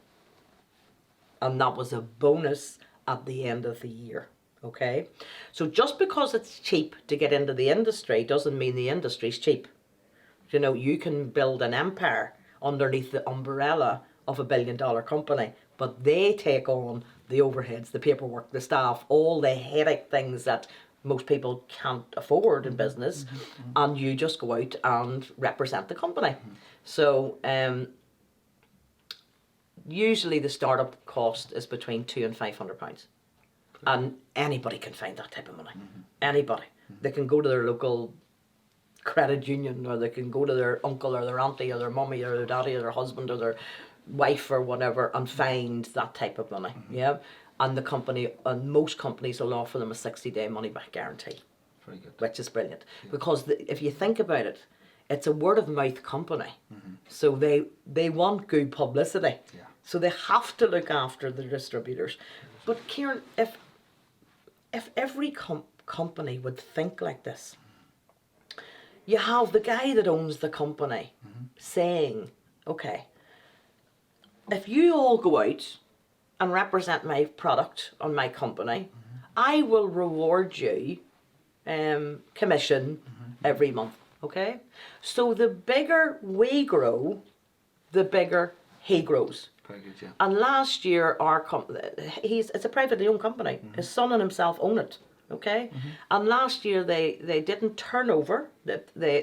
[SPEAKER 1] and that was a bonus at the end of the year. Okay, so just because it's cheap to get into the industry doesn't mean the industry's cheap. You know, you can build an empire underneath the umbrella of $1 billion company, but they take on the overheads, the paperwork, the staff, all the headache things that most people can't afford in business, and you just go out and represent the company. So usually the startup cost is between £200 and £500, and anybody can find that type of money. Anybody. They can go to their local credit union, or they can go to their uncle or their auntie or their mummy or their daddy or their husband or their wife or whatever and find that type of money. Yeah. And the company, and most companies will offer them a 60-day money back guarantee.
[SPEAKER 2] Very good.
[SPEAKER 1] Which is brilliant. Because if you think about it, it's a word of mouth company. So they want good publicity.
[SPEAKER 2] Yeah.
[SPEAKER 1] So they have to look after the distributors. But Kieran, if every company would think like this, you have the guy that owns the company saying, okay, if you all go out and represent my product on my company, I will reward you commission every month. Okay, so the bigger we grow, the bigger he grows.
[SPEAKER 2] Very good, yeah.
[SPEAKER 1] And last year, it's a privately owned company. His son and himself own it. Okay, and last year they didn't turn over. Their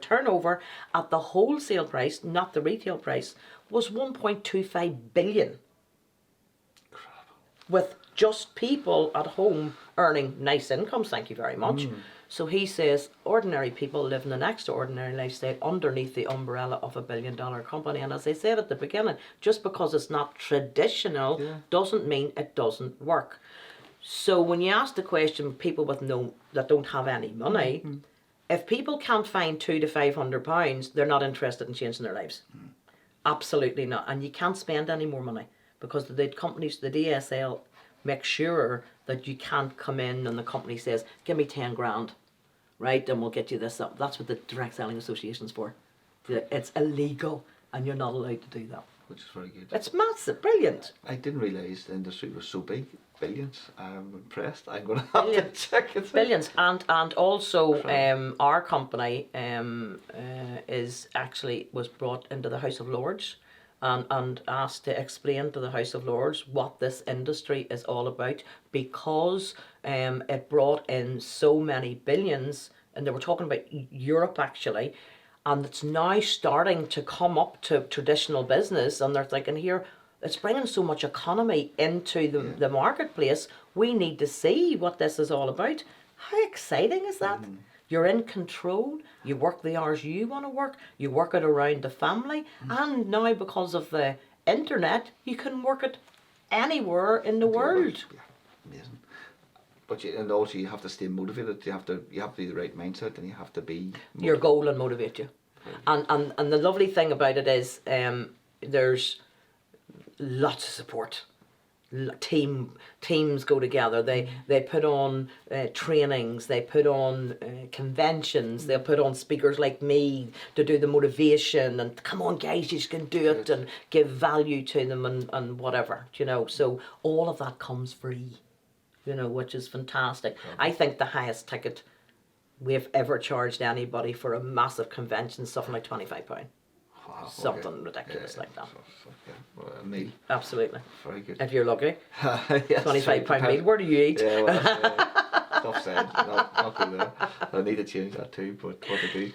[SPEAKER 1] turnover at the wholesale price, not the retail price, was 1.25 billion.
[SPEAKER 2] Incredible.
[SPEAKER 1] With just people at home earning nice incomes, thank you very much. So he says ordinary people living an extraordinary lifestyle underneath the umbrella of $1 billion company. And as I said at the beginning, just because it's not traditional doesn't mean it doesn't work. So when you ask the question, people that don't have any money, if people can't find £200 to £500, they're not interested in changing their lives. Absolutely not. And you can't spend any more money because the companies, the DSL, make sure that you can't come in and the company says, give me 10 grand, right, and we'll get you this up. That's what the Direct Selling Association's for. It's illegal and you're not allowed to do that.
[SPEAKER 2] Which is very good.
[SPEAKER 1] It's massive, brilliant.
[SPEAKER 2] I didn't realise the industry was so big. Billions. I'm impressed. I'm going to have to check it.
[SPEAKER 1] Billions. And also our company was brought into the House of Lords and asked to explain to the House of Lords what this industry is all about, because it brought in so many billions, and they were talking about Europe actually, and it's now starting to come up to traditional business, and they're thinking here, it's bringing so much economy into the marketplace, we need to see what this is all about. How exciting is that? You're in control, you work the hours you want to work, you work it around the family, and now because of the internet, you can work it anywhere in the world.
[SPEAKER 2] Yeah, amazing. But and also you have to stay motivated. You have to be the right mindset, and you have to be
[SPEAKER 1] your goal and motivate you. And the lovely thing about it is there's lots of support. Teams go together. They put on trainings. They put on conventions. They'll put on speakers like me to do the motivation and come on guys, you can do it, and give value to them and whatever, you know. So all of that comes free, you know, which is fantastic. I think the highest ticket we've ever charged anybody for a massive convention is something like £25.
[SPEAKER 2] Wow,
[SPEAKER 1] something ridiculous like that.
[SPEAKER 2] Well, a meal.
[SPEAKER 1] Absolutely.
[SPEAKER 2] Very good.
[SPEAKER 1] If you're lucky.
[SPEAKER 2] Yes,
[SPEAKER 1] £25 meal. Where do you eat?
[SPEAKER 2] Yeah, well, enough said. Not go there. I need to change that too, but what to do.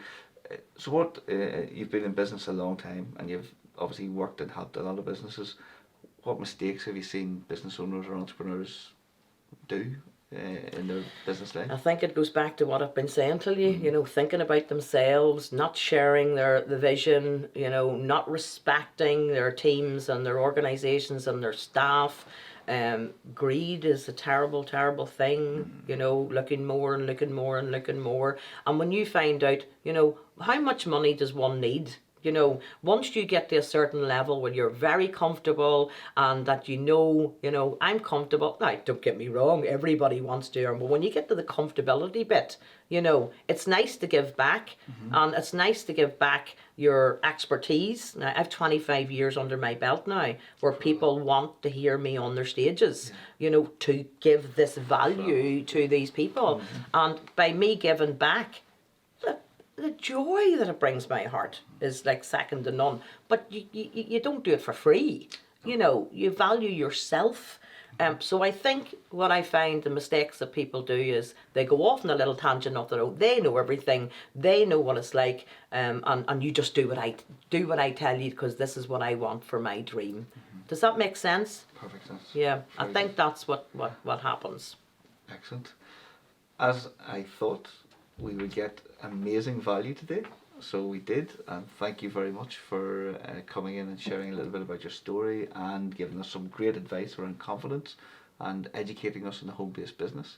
[SPEAKER 2] So what, you've been in business a long time and you've obviously worked and helped a lot of businesses. What mistakes have you seen business owners or entrepreneurs do in their business life?
[SPEAKER 1] I think it goes back to what I've been saying to you, you know, thinking about themselves, not sharing the vision, you know, not respecting their teams and their organisations and their staff. Greed is a terrible, terrible thing, you know, looking more and looking more and looking more. And when you find out, you know, how much money does one need? You know, once you get to a certain level where you're very comfortable and that you know, I'm comfortable. Now, don't get me wrong, everybody wants to earn, but when you get to the comfortability bit, you know, it's nice to give back, and it's nice to give back your expertise. Now, I have 25 years under my belt now where people want to hear me on their stages, you know, to give this value to these people. And by me giving back, the joy that it brings my heart is like second to none. But you don't do it for free. You know, you value yourself. So I think what I find the mistakes that people do is they go off on a little tangent of their own. They know everything. They know what it's like. And you just do what I tell you because this is what I want for my dream. Does that make sense?
[SPEAKER 2] Perfect sense.
[SPEAKER 1] Yeah, I think that's what happens.
[SPEAKER 2] Excellent. As I thought, we would get amazing value today. So we did, and thank you very much for coming in and sharing a little bit about your story and giving us some great advice around confidence and educating us in the home-based business.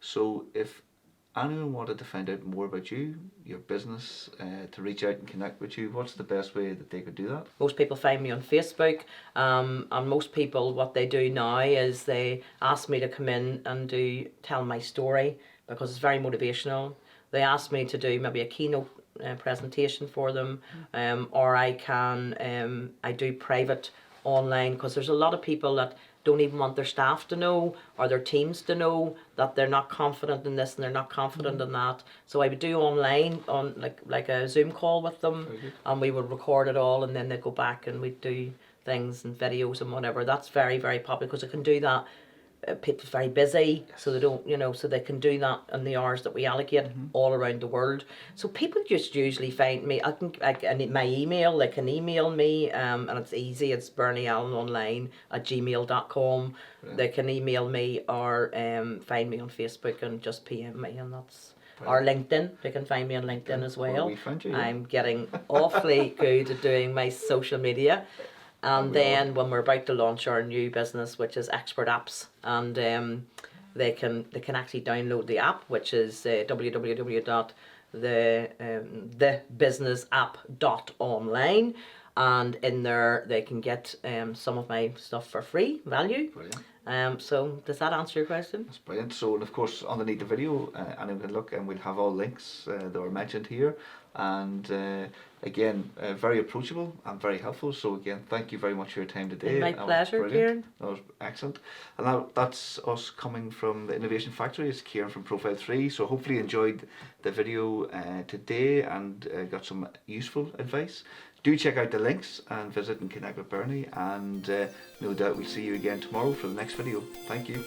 [SPEAKER 2] So if anyone wanted to find out more about you, your business, to reach out and connect with you, what's the best way that they could do that?
[SPEAKER 1] Most people find me on Facebook, and most people, what they do now is they ask me to come in and tell my story, because it's very motivational. They ask me to do maybe a keynote presentation for them, or I do private online, because there's a lot of people that don't even want their staff to know or their teams to know that they're not confident in this and they're not confident in that. So I would do online on like a Zoom call with them, and we would record it all, and then they'd go back and we'd do things and videos and whatever. That's very, very popular, because I can do that. People are very busy, so they don't, so they can do that in the hours that we allocate all around the world. So people just usually find me. I need my email. They can email me, and it's easy. It's bernieallenonline@gmail.com.
[SPEAKER 2] Brilliant.
[SPEAKER 1] They can email me or find me on Facebook and just PM me, and that's. Or LinkedIn. They can find me on LinkedIn as well.
[SPEAKER 2] We found you, yeah.
[SPEAKER 1] I'm getting awfully good at doing my social media. And then when we're about to launch our new business, which is Expert Apps, and they can actually download the app, which is www.thebusinessapp.online, and in there they can get some of my stuff for free value.
[SPEAKER 2] Brilliant.
[SPEAKER 1] So does that answer your question?
[SPEAKER 2] That's brilliant. So, and of course, underneath the video, anyone can look, and we'll have all links that were mentioned here. And again, very approachable and very helpful. So again, thank you very much for your time today.
[SPEAKER 1] My pleasure, Kieran.
[SPEAKER 2] That was excellent. And now that's us coming from the Innovation Factory. It's Kieran from ProfileTree. So hopefully you enjoyed the video today and got some useful advice. Do check out the links and visit and connect with Bernie. And no doubt we'll see you again tomorrow for the next video. Thank you.